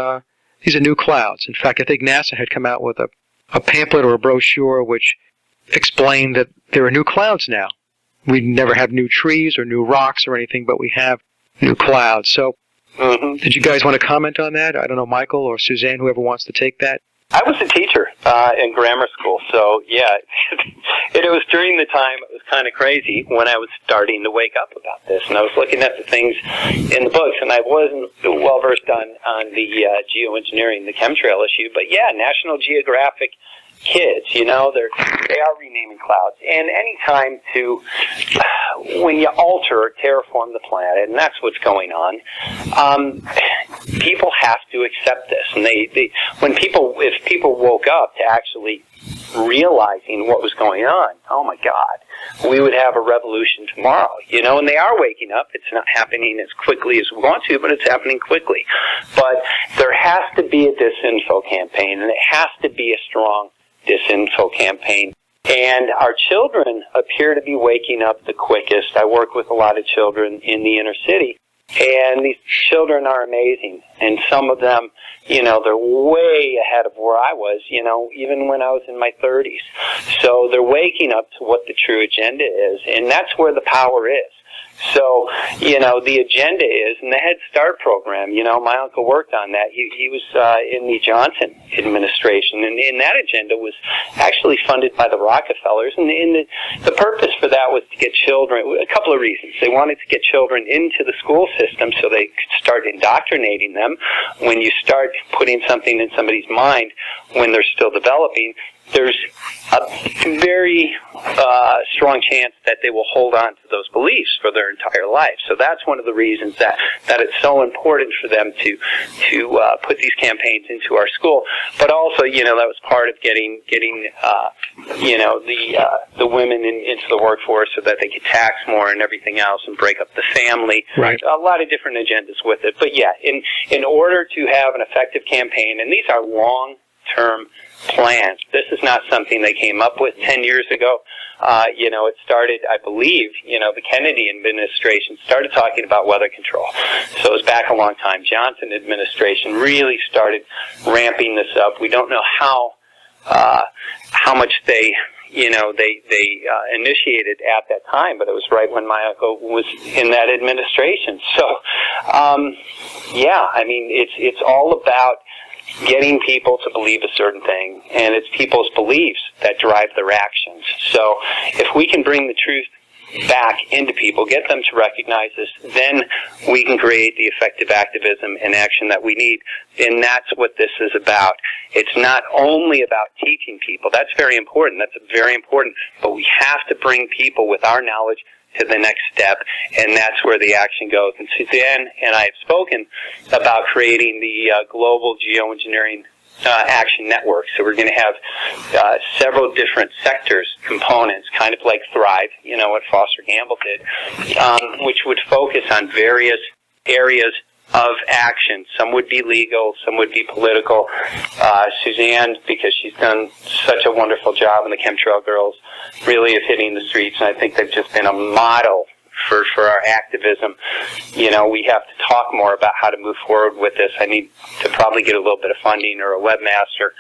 these are new clouds. In fact, I think NASA had come out with a pamphlet or a brochure which explained that there are new clouds now. We never have new trees or new rocks or anything, but we have new clouds. So, Did you guys want to comment on that? I don't know, Michael or Suzanne, whoever wants to take that. I was a teacher in grammar school, so yeah, it was during the time it was kind of crazy when I was starting to wake up about this, and I was looking at the things in the books, and I wasn't well versed on the geoengineering, the chemtrail issue, but yeah, National Geographic kids, they are renaming clouds, and any time when you alter or terraform the planet, and that's what's going on, people have to accept this, and if people woke up to actually realizing what was going on, oh my God, we would have a revolution tomorrow, and they are waking up. It's not happening as quickly as we want to, but it's happening quickly. But there has to be a disinfo campaign, and it has to be a strong disinfo campaign. And our children appear to be waking up the quickest. I work with a lot of children in the inner city, and these children are amazing. And some of them, they're way ahead of where I was, even when I was in my 30s. So they're waking up to what the true agenda is, and that's where the power is. So, the agenda is, and the Head Start program, my uncle worked on that. He was in the Johnson administration, and that agenda was actually funded by the Rockefellers. And the purpose for that was to get children, a couple of reasons. They wanted to get children into the school system so they could start indoctrinating them. When you start putting something in somebody's mind when they're still developing, there's a very strong chance that they will hold on to those beliefs for their entire life. So that's one of the reasons that it's so important for them to put these campaigns into our school. But also, that was part of getting the women into the workforce so that they could tax more and everything else and break up the family. Right. A lot of different agendas with it. But yeah, in order to have an effective campaign, and these are long-term plans. This is not something they came up with 10 years ago. It started, I believe, the Kennedy administration started talking about weather control. So it was back a long time. Johnson administration really started ramping this up. We don't know how much they, they initiated at that time, but it was right when Michael was in that administration. So, it's all about getting people to believe a certain thing, and it's people's beliefs that drive their actions. So if we can bring the truth back into people, get them to recognize this, then we can create the effective activism and action that we need. And that's what this is about. It's not only about teaching people. That's very important. That's very important. But we have to bring people with our knowledge to the next step, and that's where the action goes. And Suzanne and I have spoken about creating the global geoengineering action network. So we're going to have several different sectors, components, kind of like Thrive, what Foster Gamble did, which would focus on various areas of action. Some would be legal, some would be political. Suzanne, because she's done such a wonderful job in the Chemtrail Girls, really is hitting the streets, and I think they've just been a model for our activism. We have to talk more about how to move forward with this. I need to probably get a little bit of funding or a webmaster,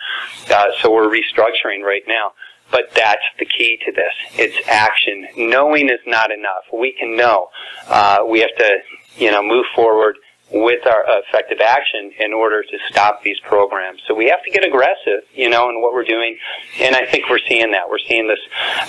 so we're restructuring right now. But that's the key to this. It's action. Knowing is not enough. We can know. We have to, move forward with our effective action in order to stop these programs. So we have to get aggressive, in what we're doing, and I think we're seeing that. We're seeing this.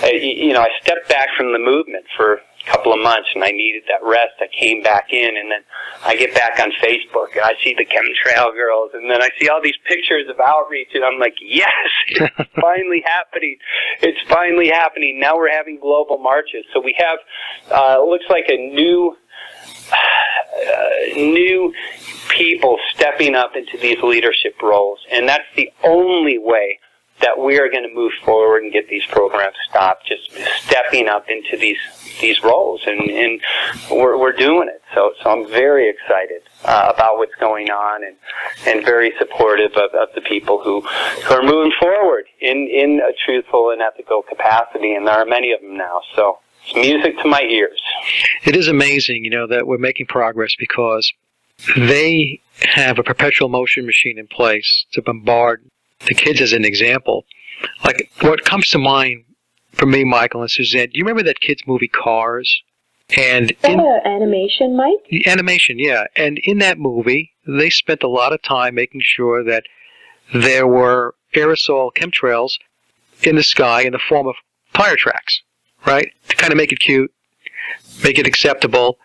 I stepped back from the movement for a couple of months, and I needed that rest. I came back in, and then I get back on Facebook, and I see the Chemtrail Girls, and then I see all these pictures of outreach, and I'm like, yes, it's finally happening. It's finally happening. Now we're having global marches. So we have, looks like a new people stepping up into these leadership roles, and that's the only way that we are going to move forward and get these programs stopped, just stepping up into these roles, and we're doing it. So I'm very excited about what's going on, and very supportive of the people who are moving forward in a truthful and ethical capacity, and there are many of them now. So it's music to my ears. It is amazing, that we're making progress because they have a perpetual motion machine in place to bombard the kids as an example. Like, what comes to mind for me, Michael and Suzanne, do you remember that kids' movie Cars? And animation, Mike? Animation, yeah. And in that movie, they spent a lot of time making sure that there were aerosol chemtrails in the sky in the form of tire tracks, right? To kind of make it cute, make it acceptable,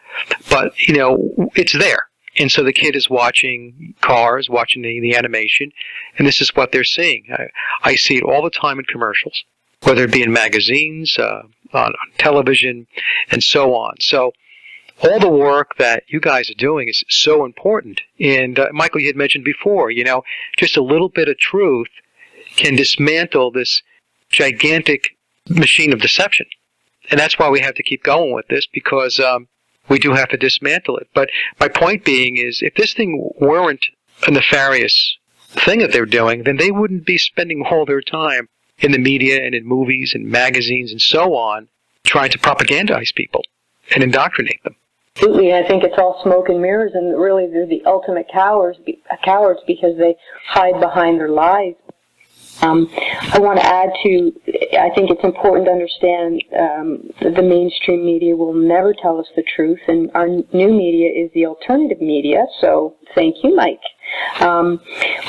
but, it's there. And so the kid is watching Cars, watching the animation, and this is what they're seeing. I see it all the time in commercials, whether it be in magazines, on television, and so on. So all the work that you guys are doing is so important. And Michael, you had mentioned before, just a little bit of truth can dismantle this gigantic machine of deception. And that's why we have to keep going with this, because we do have to dismantle it. But my point being is, if this thing weren't a nefarious thing that they're doing, then they wouldn't be spending all their time in the media and in movies and magazines and so on trying to propagandize people and indoctrinate them. Absolutely. I think it's all smoke and mirrors, and really they're the ultimate cowards because they hide behind their lies. I want to add to, I think it's important to understand that the mainstream media will never tell us the truth, and our new media is the alternative media, so thank you, Mike.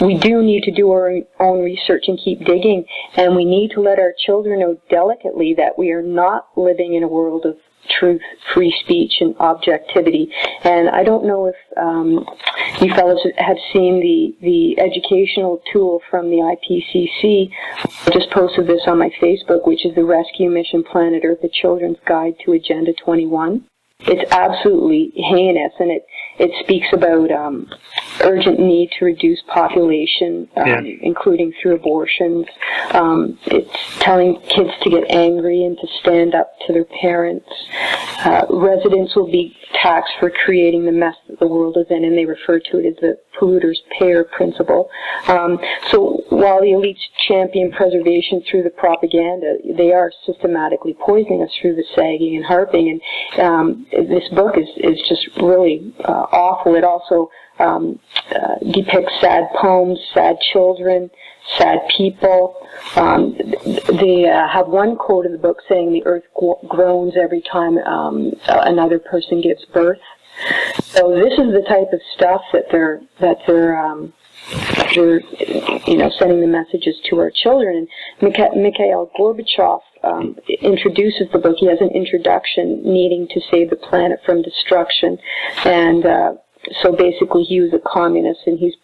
We do need to do our own research and keep digging, and we need to let our children know delicately that we are not living in a world of truth, free speech, and objectivity. And I don't know if you fellows have seen the educational tool from the IPCC. I just posted this on my Facebook, which is the Rescue Mission Planet Earth, a Children's Guide to Agenda 21. It's absolutely heinous, and it speaks about urgent need to reduce population, including through abortions. It's telling kids to get angry and to stand up to their parents. Residents will be taxed for creating the mess that the world is in, and they refer to it as the polluters payer principle. So while the elites champion preservation through the propaganda, they are systematically poisoning us through the sagging and harping. And this book is just really awful. It also depicts sad poems, sad children, sad people. They have one quote in the book saying the earth groans every time another person gives birth. So this is the type of stuff that they're sending the messages to our children. And Mikhail Gorbachev introduces the book. He has an introduction needing to save the planet from destruction, and so basically he was a communist, and he's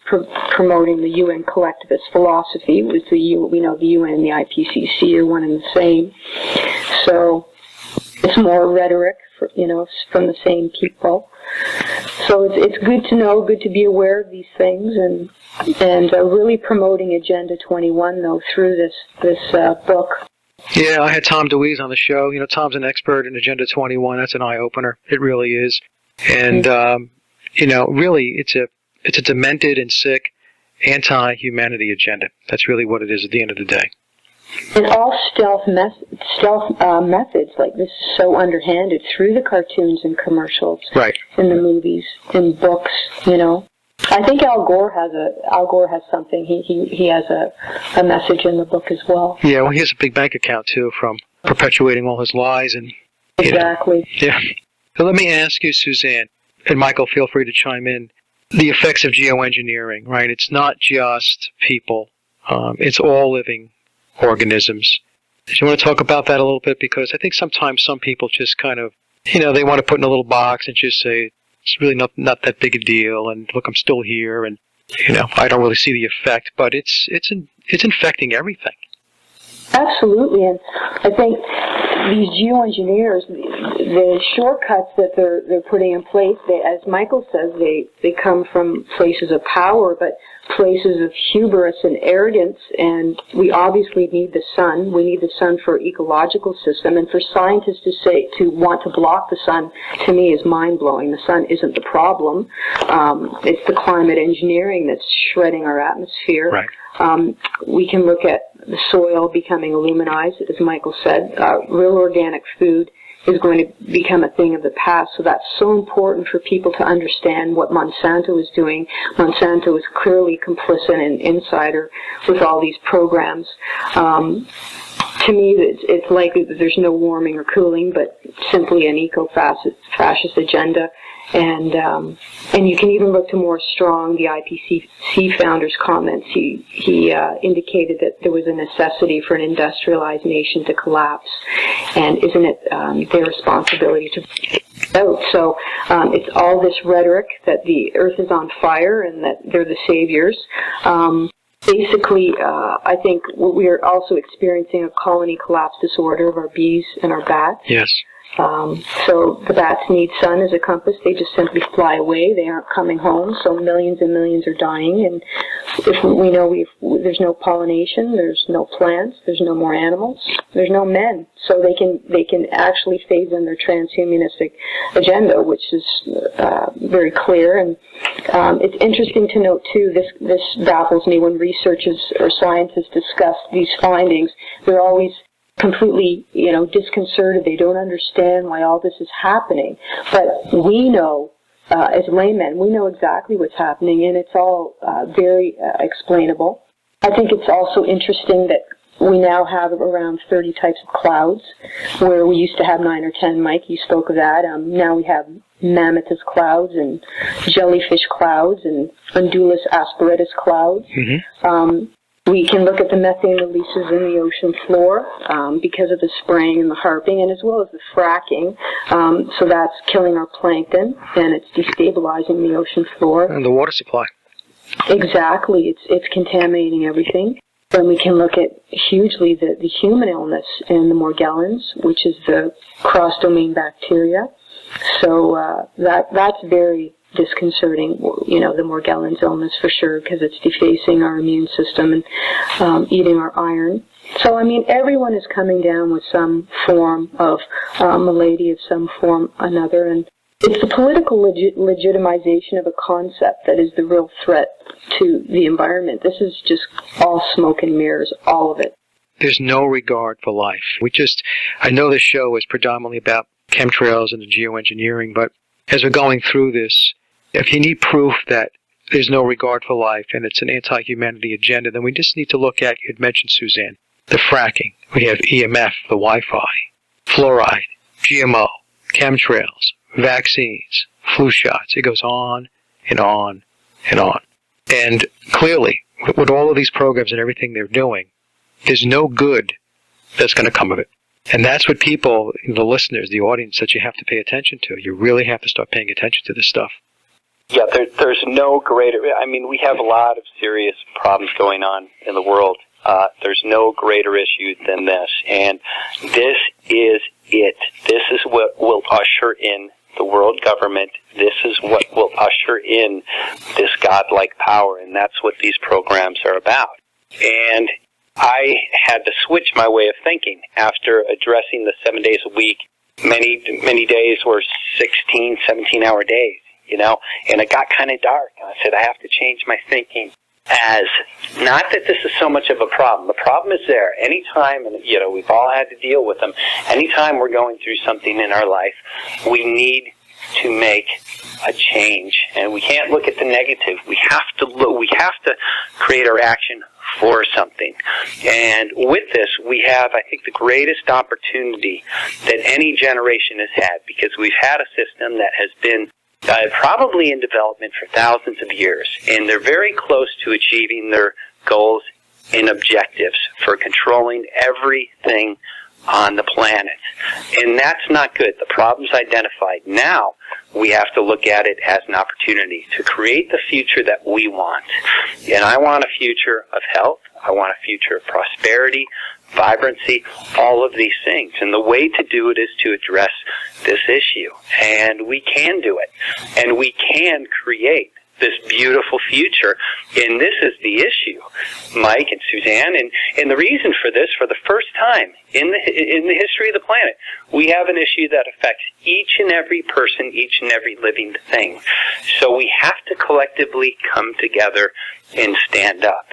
promoting the UN collectivist philosophy, which the UN and the IPCC are one and the same. So it's more rhetoric, from the same people. So it's good to know, good to be aware of these things, and really promoting Agenda 21 though through this book. Yeah, I had Tom DeWeese on the show. Tom's an expert in Agenda 21. That's an eye opener. It really is, and really it's a demented and sick anti-humanity agenda. That's really what it is at the end of the day. And all stealth methods like this is so underhanded through the cartoons and commercials, right? In the movies, in books. I think Al Gore has something. He has a message in the book as well. Yeah, well, he has a big bank account too from perpetuating all his lies and exactly. Yeah. So let me ask you, Suzanne, and Michael, feel free to chime in. The effects of geoengineering, right? It's not just people. It's all living organisms. Do you want to talk about that a little bit? Because I think sometimes some people just kind of, they want to put in a little box and just say, it's really not that big a deal, and look, I'm still here, and, I don't really see the effect, but it's infecting everything. Absolutely, and I think these geoengineers, the shortcuts that they're putting in place, as Michael says, they come from places of power, but places of hubris and arrogance, and we obviously need the sun. We need the sun for our ecological system, and for scientists to want to block the sun, to me, is mind-blowing. The sun isn't the problem. It's the climate engineering that's shredding our atmosphere. Right. We can look at the soil becoming aluminized, as Michael said. Real organic food is going to become a thing of the past. So that's so important for people to understand what Monsanto is doing. Monsanto is clearly complicit and insider with all these programs. To me, it's likely that there's no warming or cooling, but simply an eco-fascist agenda. And you can even look to more strong, the IPCC founder's comments. He indicated that there was a necessity for an industrialized nation to collapse, and isn't it their responsibility to out? So it's all this rhetoric that the earth is on fire and that they're the saviors. Basically, I think we're also experiencing a colony collapse disorder of our bees and our bats. Yes. So the bats need sun as a compass. They just simply fly away. They aren't coming home. So millions and millions are dying. And if we know there's no pollination, there's no plants, there's no more animals, there's no men. So they can actually phase in their transhumanistic agenda, which is very clear. And it's interesting to note too. This baffles me when researchers or scientists discuss these findings. They're always completely, disconcerted. They don't understand why all this is happening. But we know, as laymen, we know exactly what's happening, and it's all very explainable. I think it's also interesting that we now have around 30 types of clouds, where we used to have 9 or 10. Mike, you spoke of that. Now we have mammatus clouds and jellyfish clouds and undulus asperatus clouds. Mm-hmm. We can look at the methane releases in the ocean floor because of the spraying and the harping, and as well as the fracking. So that's killing our plankton, and it's destabilizing the ocean floor. And the water supply. Exactly. It's contaminating everything. Then we can look at hugely the human illness in the Morgellons, which is the cross-domain bacteria. So that's very disconcerting, the Morgellons illness for sure, because it's defacing our immune system and eating our iron. So, everyone is coming down with some form of malady of some form or another, and It's the political legitimization of a concept that is the real threat to the environment. This is just all smoke and mirrors, all of it. There's no regard for life. I know this show is predominantly about chemtrails and the geoengineering, but as we're going through this, if you need proof that there's no regard for life and it's an anti-humanity agenda, then we just need to look at, you had mentioned, Suzanne, the fracking. We have EMF, the Wi-Fi, fluoride, GMO, chemtrails, vaccines, flu shots. It goes on and on and on. And clearly, with all of these programs and everything they're doing, there's no good that's going to come of it. And that's what people, the listeners, the audience, that you have to pay attention to. You really have to start paying attention to this stuff. Yeah, there's no greater... I mean, we have a lot of serious problems going on in the world. There's no greater issue than this. And this is it. This is what will usher in the world government. This is what will usher in this godlike power. And that's what these programs are about. And I had to switch my way of thinking after addressing the 7 days a week. Many days were 16, 17-hour days, you know, and it got kind of dark. And I said, I have to change my thinking as not that this is so much of a problem. The problem is there. Anytime, and, you know, we've all had to deal with them. Anytime we're going through something in our life, we need to make a change. And we can't look at the negative. We have to create our action for something. And with this, we have, I think, the greatest opportunity that any generation has had, because we've had a system that has been probably in development for thousands of years, and they're very close to achieving their goals and objectives for controlling everything on the planet. And that's not good. The problem's identified. Now we have to look at it as an opportunity to create the future that we want. And I want a future of health. I want a future of prosperity, vibrancy, all of these things. And the way to do it is to address this issue. And we can do it. And we can create this beautiful future. And this is the issue, Mike and Suzanne. And the reason for this, for the first time in the history of the planet, we have an issue that affects each and every person, each and every living thing. So we have to collectively come together and stand up.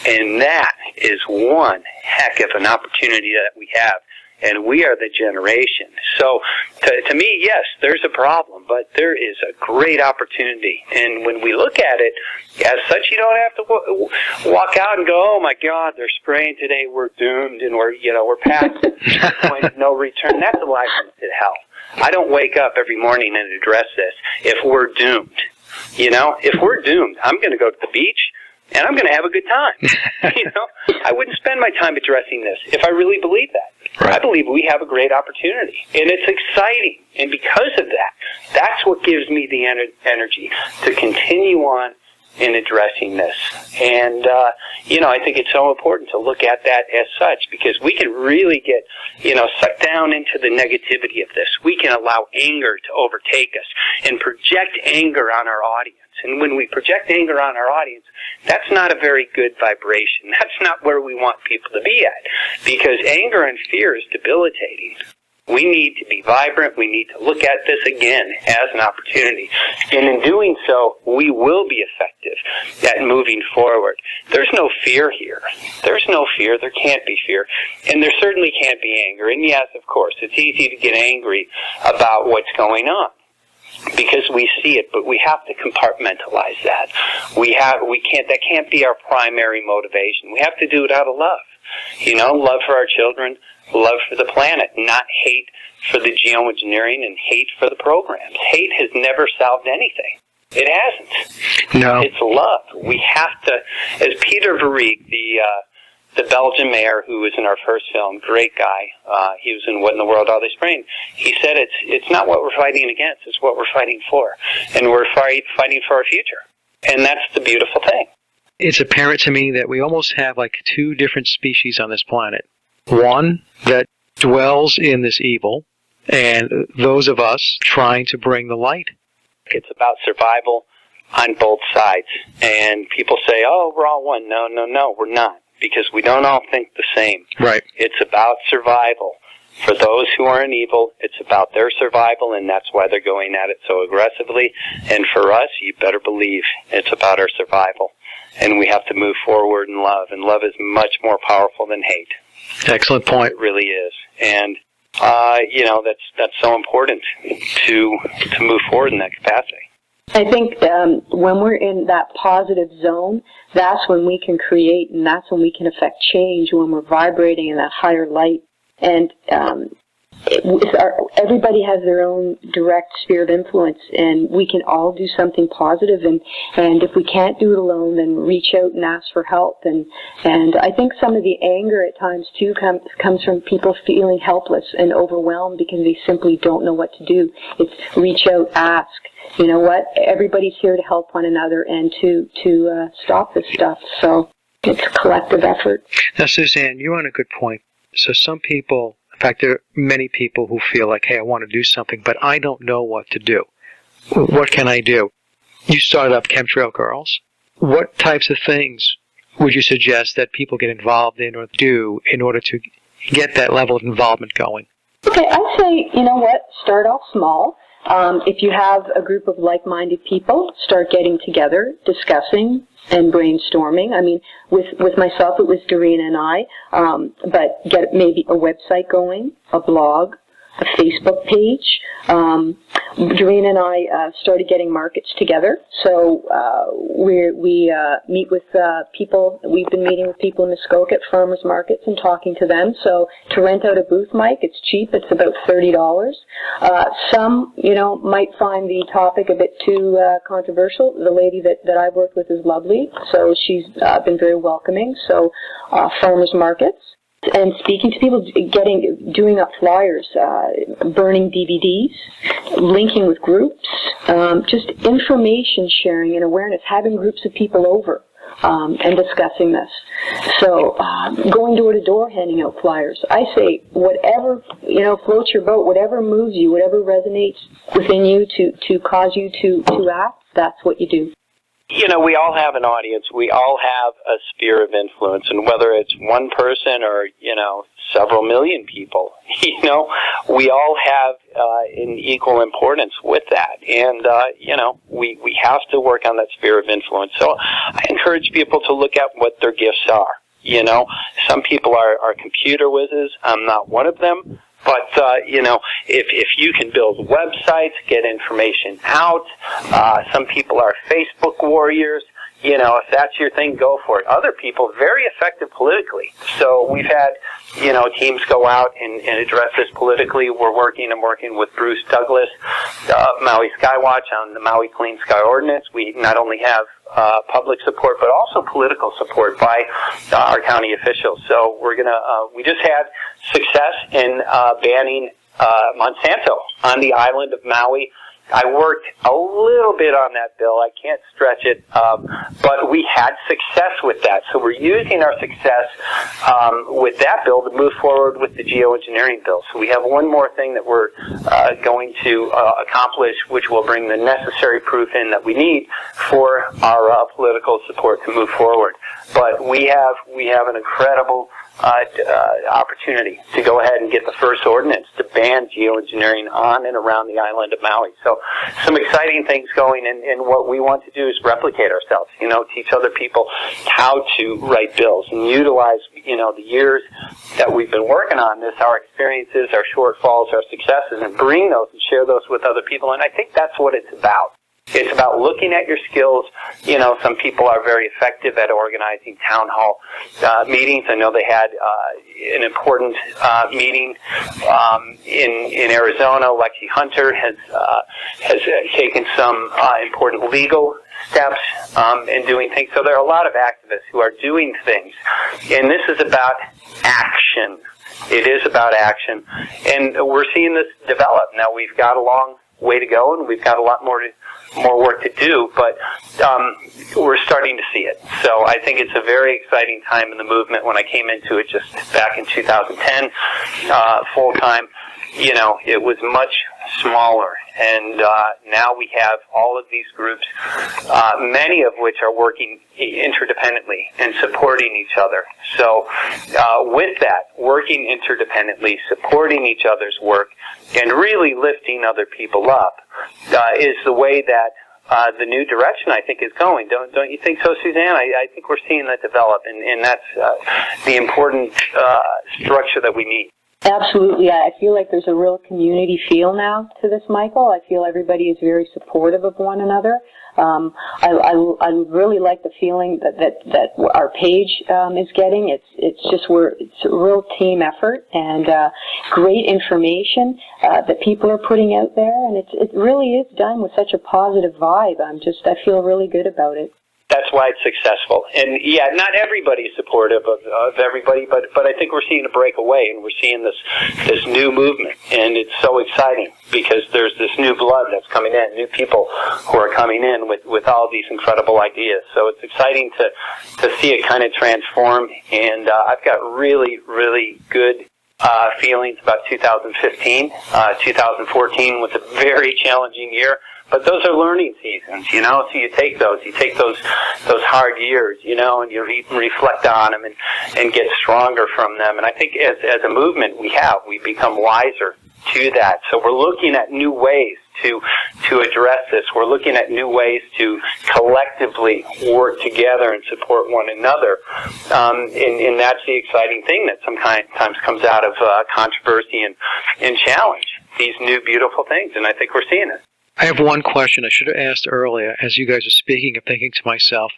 And that is one heck of an opportunity that we have. And we are the generation. So, to me, yes, there's a problem, but there is a great opportunity. And when we look at it as such, you don't have to walk out and go, "Oh my God, they're spraying today. We're doomed, and we're past the point of no return." That's a life to hell. I don't wake up every morning and address this. If we're doomed, if we're doomed, I'm going to go to the beach. And I'm going to have a good time. I wouldn't spend my time addressing this if I really believe that. Right. I believe we have a great opportunity, and it's exciting. And because of that, that's what gives me the energy to continue on in addressing this. And, I think it's so important to look at that as such, because we can really get, sucked down into the negativity of this. We can allow anger to overtake us and project anger on our audience. And when we project anger on our audience, that's not a very good vibration. That's not where we want people to be at, because anger and fear is debilitating. We need to be vibrant. We need to look at this again as an opportunity. And in doing so, we will be effective at moving forward. There's no fear here. There's no fear. There can't be fear. And there certainly can't be anger. And yes, of course, it's easy to get angry about what's going on, because we see it, but we have to compartmentalize that. That can't be our primary motivation. We have to do it out of love. Love for our children, love for the planet, not hate for the geoengineering and hate for the programs. Hate has never solved anything. It hasn't. No. It's love. We have to, as Peter Verrieg, the Belgian mayor who was in our first film, great guy, he was in What in the World Are They Spraying? He said it's not what we're fighting against, it's what we're fighting for. And we're fighting for our future. And that's the beautiful thing. It's apparent to me that we almost have like two different species on this planet. One that dwells in this evil, and those of us trying to bring the light. It's about survival on both sides. And people say, oh, we're all one. No, we're not, because we don't all think the same. Right. It's about survival. For those who are in evil, it's about their survival, and that's why they're going at it so aggressively. And for us, you better believe it's about our survival. And we have to move forward in love, and love is much more powerful than hate. Excellent point. It really is. And, that's so important to move forward in that capacity. I think when we're in that positive zone, that's when we can create, and that's when we can affect change, when we're vibrating in that higher light. And everybody has their own direct sphere of influence, and we can all do something positive. And if we can't do it alone, then reach out and ask for help. And I think some of the anger at times too comes from people feeling helpless and overwhelmed because they simply don't know what to do. It's reach out, ask. You know what? Everybody's here to help one another and to stop this stuff. So it's a collective effort. Now, Suzanne, you're on a good point. So some people, in fact, there are many people who feel like, hey, I want to do something, but I don't know what to do. What can I do? You started up Chemtrail Girls. What types of things would you suggest that people get involved in or do in order to get that level of involvement going? Okay, I'd say, you know what, start off small. If you have a group of like-minded people, start getting together, discussing, and brainstorming. I mean, with myself, it was Doreen and I, but get maybe a website going, a blog, a Facebook page. Doreen and I started getting markets together. So we meet with people. We've been meeting with people in Muskoka at farmers markets and talking to them. So to rent out a booth, Mike, it's cheap. It's about $30. Some, might find the topic a bit too controversial. The lady that I've worked with is lovely, so she's been very welcoming. So farmers markets. And speaking to people, doing up flyers, burning DVDs, linking with groups, just information sharing and awareness, having groups of people over and discussing this. So going door to door, handing out flyers. I say whatever, floats your boat, whatever moves you, whatever resonates within you to cause you to act, that's what you do. We all have an audience. We all have a sphere of influence, and whether it's one person or, several million people, we all have an equal importance with that. And, we have to work on that sphere of influence. So I encourage people to look at what their gifts are. Some people are computer whizzes. I'm not one of them. But, if you can build websites, get information out, some people are Facebook warriors, if that's your thing, go for it. Other people, very effective politically. So we've had, teams go out and address this politically. I'm working with Bruce Douglas, Maui Skywatch on the Maui Clean Sky Ordinance. We not only have public support, but also political support by our county officials. So we just had success in banning Monsanto on the island of Maui. I worked a little bit on that bill. I can't stretch it, but we had success with that. So we're using our success with that bill to move forward with the geoengineering bill. So we have one more thing that we're going to accomplish, which will bring the necessary proof in that we need for our political support to move forward. But we have an incredible opportunity to go ahead and get the first ordinance to ban geoengineering on and around the island of Maui. So some exciting things going, and what we want to do is replicate ourselves, teach other people how to write bills and utilize, the years that we've been working on this, our experiences, our shortfalls, our successes, and bring those and share those with other people. And I think that's what it's about. It's about looking at your skills. Some people are very effective at organizing town hall meetings. I know they had an important meeting in Arizona. Lexi Hunter has taken some important legal steps in doing things. So there are a lot of activists who are doing things. And this is about action. It is about action. And we're seeing this develop. Now, we've got a long way to go, and we've got a lot more work to do, but we're starting to see it. So I think it's a very exciting time in the movement. When I came into it just back in 2010, full-time, it was much smaller. And now we have all of these groups, many of which are working interdependently and supporting each other. So with that, working interdependently, supporting each other's work, and really lifting other people up is the way that the new direction, I think, is going. Don't you think so, Suzanne? I think we're seeing that develop, and that's the important structure that we need. Absolutely. I feel like there's a real community feel now to this, Michael. I feel everybody is very supportive of one another. I really like the feeling that our page is getting. It's a real team effort and great information that people are putting out there, and it really is done with such a positive vibe. I feel really good about it. That's why it's successful. And yeah, not everybody is supportive of everybody, but I think we're seeing a breakaway, and we're seeing this new movement, and it's so exciting because there's this new blood that's coming in, new people who are coming in with all these incredible ideas. So it's exciting to see it kind of transform, and I've got really, really good feelings about 2015. 2014 was a very challenging year. But those are learning seasons, so you take those hard years, and you reflect on them and get stronger from them. And I think as a movement we've become wiser to that. So we're looking at new ways to address this. We're looking at new ways to collectively work together and support one another. And that's the exciting thing that sometimes comes out of controversy and challenge, these new beautiful things. And I think we're seeing it. I have one question I should have asked earlier as you guys are speaking. I'm thinking to myself,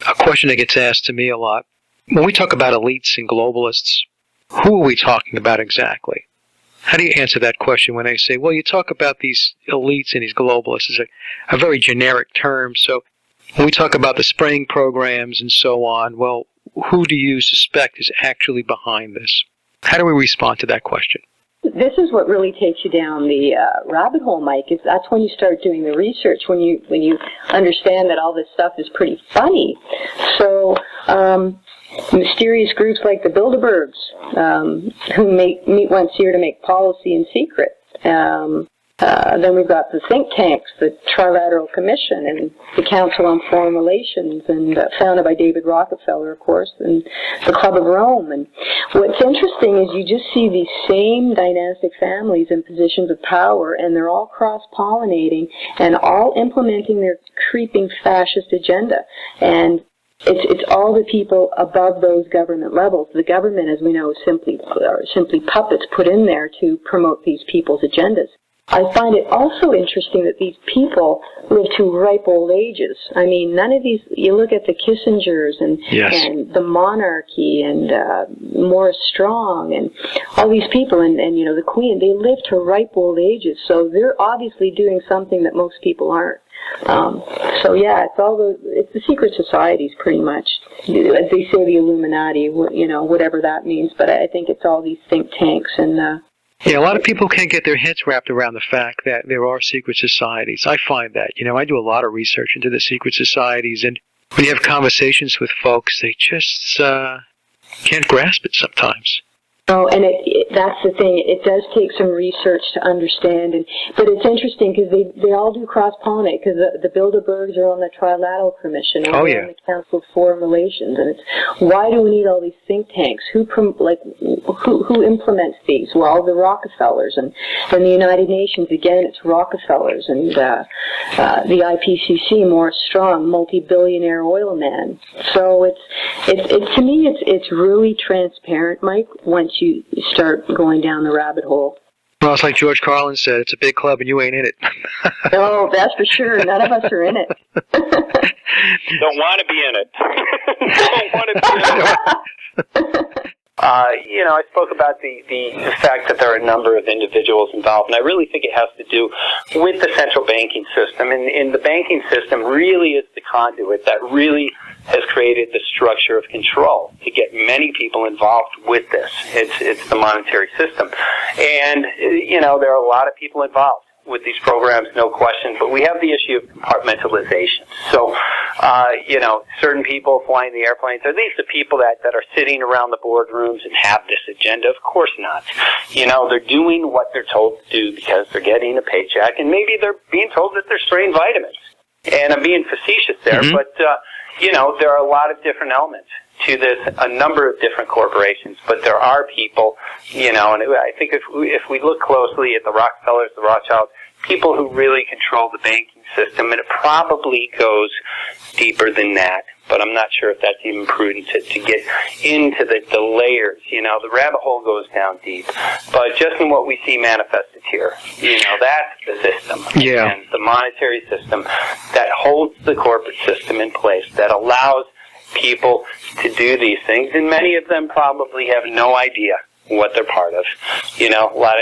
a question that gets asked to me a lot. When we talk about elites and globalists, who are we talking about exactly? How do you answer that question when they say, well, you talk about these elites and these globalists? It's a very generic term. So when we talk about the spraying programs and so on, well, who do you suspect is actually behind this? How do we respond to that question? This is what really takes you down the rabbit hole, Mike. That's when you start doing the research, when you understand that all this stuff is pretty funny. So mysterious groups like the Bilderbergs, who meet once a year to make policy in secret. Then we've got the think tanks, the Trilateral Commission, and the Council on Foreign Relations, and founded by David Rockefeller, of course, and the Club of Rome. And what's interesting is you just see these same dynastic families in positions of power, and they're all cross-pollinating and all implementing their creeping fascist agenda. And it's all the people above those government levels. The government, as we know, is simply puppets put in there to promote these people's agendas. I find it also interesting that these people live to ripe old ages. I mean, none of these, you look at the Kissingers and the monarchy and Morris Strong and all these people and the Queen, they live to ripe old ages. So they're obviously doing something that most people aren't. It's the secret societies pretty much. As they say, the Illuminati, whatever that means. But I think it's all these think tanks and yeah, a lot of people can't get their heads wrapped around the fact that there are secret societies. I find that, I do a lot of research into the secret societies, and when you have conversations with folks, they just can't grasp it sometimes. Oh, and that's the thing. It does take some research to understand. But it's interesting because they all do cross-pollinate, because the Bilderbergs are on the Trilateral Commission, and they're on the Council of Foreign Relations. And it's, why do we need all these think tanks? Who implements these? Well, the Rockefellers. And the United Nations, again, it's Rockefellers. And the IPCC, Morris Strong, multi-billionaire oil man. So to me, it's really transparent, Mike, once you start going down the rabbit hole. Well, it's like George Carlin said, it's a big club and you ain't in it. Oh, that's for sure. None of us are in it. Don't want to be in it. Don't want to be in it. I spoke about the fact that there are a number of individuals involved, and I really think it has to do with the central banking system. And the banking system really is the conduit that really has created the structure of control to get many people involved with this. It's the monetary system. And, there are a lot of people involved. with these programs, no question, but we have the issue of compartmentalization. So, certain people flying the airplanes, are these the people that are sitting around the boardrooms and have this agenda? Of course not. They're doing what they're told to do because they're getting a paycheck, and maybe they're being told that they're spraying vitamins. And I'm being facetious there, but, there are a lot of different elements to this, a number of different corporations, but there are people, and I think if we look closely at the Rockefellers, the Rothschilds, people who really control the banking system, and it probably goes deeper than that, but I'm not sure if that's even prudent to get into the layers. The rabbit hole goes down deep, but just in what we see manifested here, that's the system. Yeah. And the monetary system that holds the corporate system in place, that allows people to do these things, and many of them probably have no idea what they're part of. A lot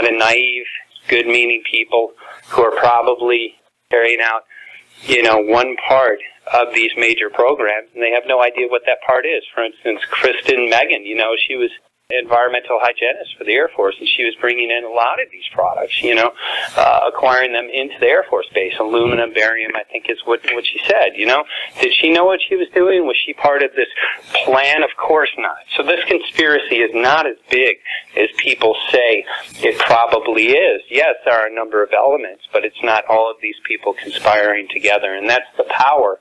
of naive, good-meaning people who are probably carrying out, one part of these major programs, and they have no idea what that part is. For instance, Kristen Megan, she was environmental hygienist for the Air Force, and she was bringing in a lot of these products, acquiring them into the Air Force Base. Aluminum, barium, I think is what she said, Did she know what she was doing? Was she part of this plan? Of course not. So this conspiracy is not as big as people say it probably is. Yes, there are a number of elements, but it's not all of these people conspiring together, and that's the power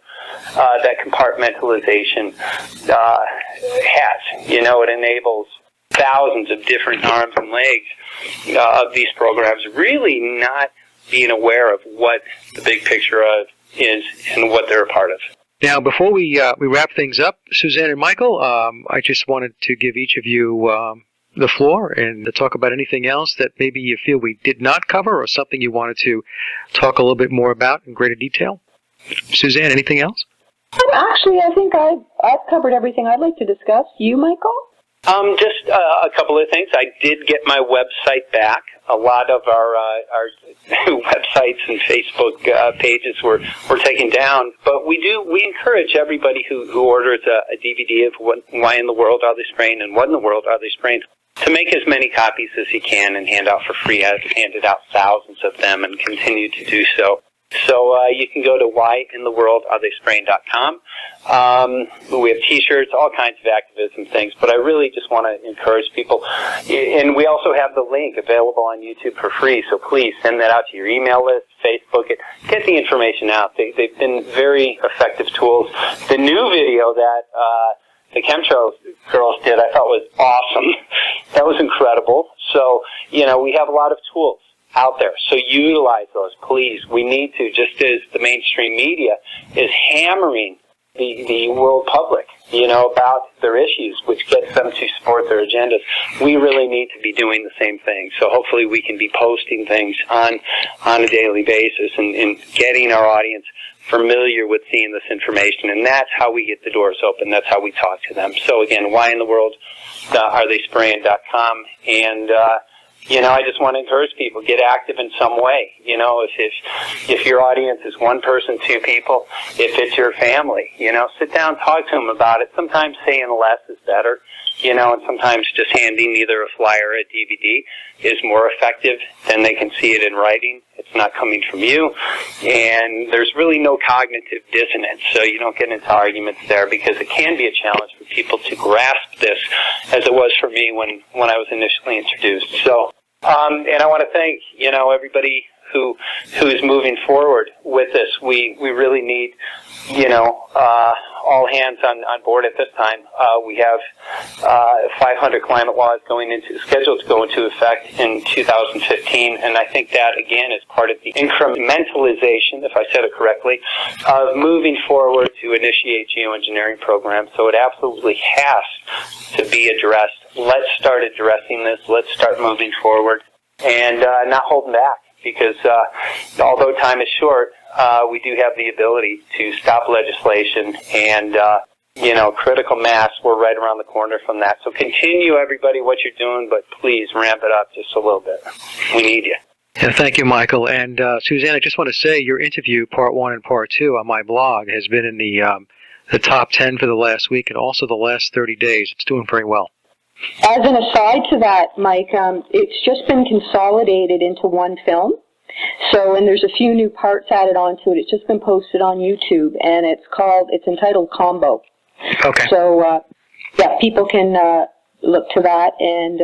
that compartmentalization has. It enables thousands of different arms and legs of these programs really not being aware of what the big picture of is and what they're a part of. Now, before we wrap things up, Suzanne and Michael, I just wanted to give each of you the floor and to talk about anything else that maybe you feel we did not cover or something you wanted to talk a little bit more about in greater detail. Suzanne, anything else? Actually, I think I've covered everything I'd like to discuss. You, Michael? Just a couple of things. I did get my website back. A lot of our websites and Facebook pages were taken down, but we encourage everybody who orders a DVD of Why in the World Are They Spraying and What in the World Are They Spraying to make as many copies as you can and hand out for free. I've handed out thousands of them and continue to do so. So you can go to whyintheworldaretheyspraying.com. We have T-shirts, all kinds of activism things, but I really just want to encourage people. And we also have the link available on YouTube for free, so please send that out to your email list, Facebook it, get the information out. They've been very effective tools. The new video that the Chemtrails girls did, I thought was awesome. That was incredible. So, we have a lot of tools out there. So utilize those, please. We need to, just as the mainstream media is hammering the world public, about their issues, which gets them to support their agendas. We really need to be doing the same thing. So hopefully we can be posting things on a daily basis and getting our audience familiar with seeing this information. And that's how we get the doors open. That's how we talk to them. So again, whyintheworldaretheyspraying.com. And, I just want to encourage people, get active in some way. If your audience is one person, two people, if it's your family, sit down, talk to them about it. Sometimes saying less is better, and sometimes just handing either a flyer or a DVD is more effective than they can see it in writing. It's not coming from you, and there's really no cognitive dissonance, so you don't get into arguments there, because it can be a challenge for people to grasp this, as it was for me when I was initially introduced. So, and I want to thank, everybody who is moving forward with this. We really need, all hands on board at this time. We have 500 climate laws scheduled to go into effect in 2015, and I think that, again, is part of the incrementalization, if I said it correctly, of moving forward to initiate geoengineering programs. So it absolutely has to be addressed. Let's start addressing this. Let's start moving forward and not holding back, because although time is short, we do have the ability to stop legislation, and critical mass, we're right around the corner from that. So continue, everybody, what you're doing, but please ramp it up just a little bit. We need you. Yeah, thank you, Michael. And Suzanne, I just want to say your interview, part 1 and part 2 on my blog, has been in the top 10 for the last week and also the last 30 days. It's doing very well. As an aside to that, Mike, it's just been consolidated into one film. So, and there's a few new parts added onto it. It's just been posted on YouTube, and it's entitled Combo. Okay. So, yeah, people can look to that. And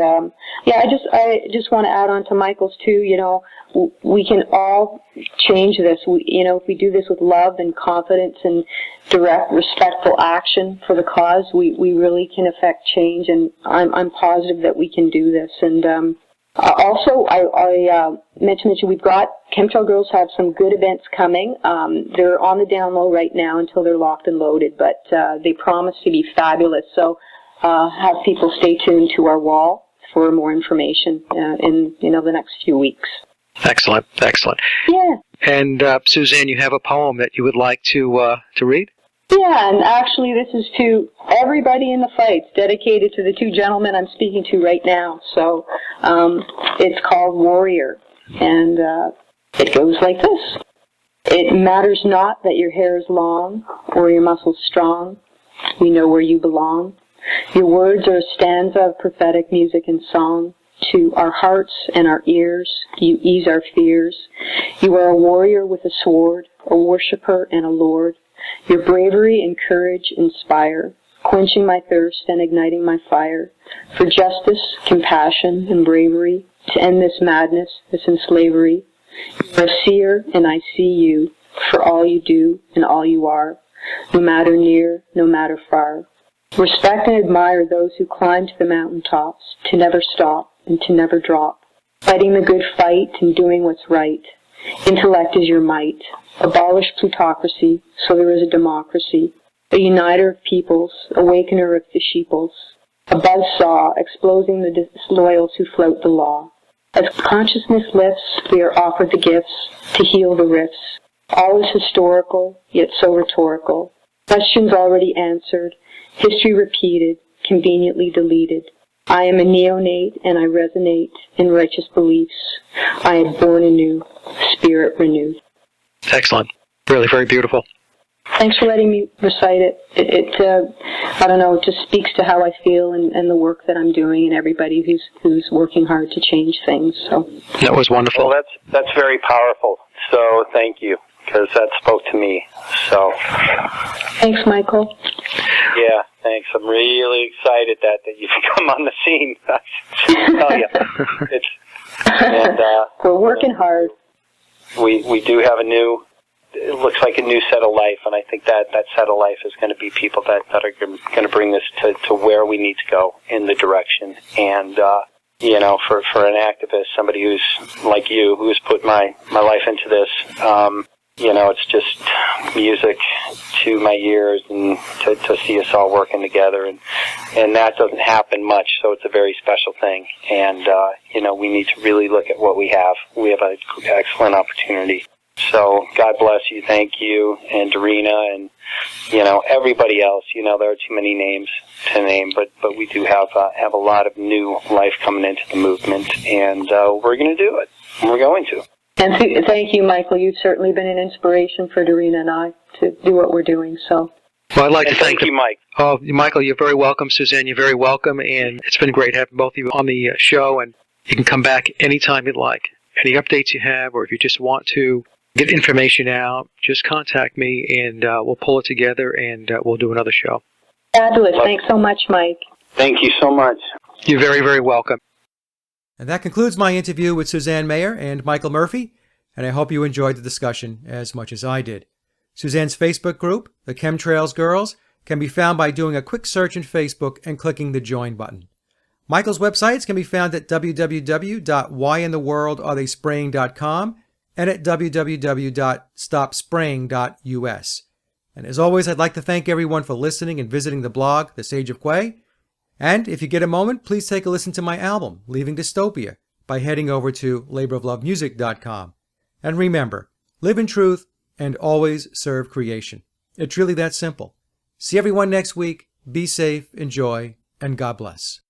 I just want to add on to Michael's too. You know, we can all change this. If we do this with love and confidence and direct, respectful action for the cause, we really can affect change. And I'm positive that we can do this. And also, I mentioned that we've got Chemtrail Girls have some good events coming. They're on the down low right now until they're locked and loaded, but they promise to be fabulous. So have people stay tuned to our wall for more information in the next few weeks. Excellent. Yeah. And Suzanne, you have a poem that you would like to read? Yeah, and actually this is to everybody in the fights, dedicated to the two gentlemen I'm speaking to right now. So it's called Warrior, and it goes like this. It matters not that your hair is long or your muscles strong. We know where you belong. Your words are a stanza of prophetic music and song. To our hearts and our ears, you ease our fears. You are a warrior with a sword, a worshiper and a lord. Your bravery and courage inspire, quenching my thirst and igniting my fire. For justice, compassion, and bravery, to end this madness, this enslavery. You are a seer, and I see you, for all you do and all you are, no matter near, no matter far. Respect and admire those who climb to the mountain tops, to never stop and to never drop. Fighting the good fight and doing what's right. Intellect is your might. Abolish plutocracy, so there is a democracy. A uniter of peoples, awakener of the sheeples. A buzzsaw exposing the disloyals who flout the law. As consciousness lifts, we are offered the gifts to heal the rifts. All is historical, yet so rhetorical. Questions already answered, history repeated, conveniently deleted. I am a neonate, and I resonate in righteous beliefs. I am born anew, spirit renewed. Excellent. Really very beautiful. Thanks for letting me recite it. I don't know, it just speaks to how I feel and the work that I'm doing and everybody who's working hard to change things. So that was wonderful. Well, that's very powerful. So thank you, because that spoke to me. So thanks, Michael. Yeah, thanks. I'm really excited that you've come on the scene. I should tell you. We're working hard. We do have it looks like a new set of life, and I think that set of life is going to be people that are going to bring this to where we need to go in the direction. And, for an activist, somebody who's like you, who's put my life into this, it's just music to my ears, and to see us all working together, and that doesn't happen much, so it's a very special thing. And we need to really look at what we have. We have an excellent opportunity. So God bless you, thank you, and Darina, and everybody else. There are too many names to name, but we do have a lot of new life coming into the movement, and we're going to do it. We're going to. And thank you, Michael. You've certainly been an inspiration for Darina and I to do what we're doing. So. Well, I'd like to thank you, Mike. Oh, Michael, you're very welcome. Suzanne, you're very welcome. And it's been great having both of you on the show. And you can come back anytime you'd like. Any updates you have, or if you just want to get information out, just contact me, and we'll pull it together, and we'll do another show. Fabulous. Thanks so much, Mike. Thank you so much. You're very, very welcome. And that concludes my interview with Suzanne Maher and Michael Murphy, and I hope you enjoyed the discussion as much as I did. Suzanne's Facebook group, the Chemtrails Girls, can be found by doing a quick search in Facebook and clicking the Join button. Michael's websites can be found at www.whyintheworldaretheyspraying.com and at www.stopspraying.us. And as always, I'd like to thank everyone for listening and visiting the blog, The Sage of Quay. And if you get a moment, please take a listen to my album, Leaving Dystopia, by heading over to laboroflovemusic.com. And remember, live in truth and always serve creation. It's really that simple. See everyone next week. Be safe, enjoy, and God bless.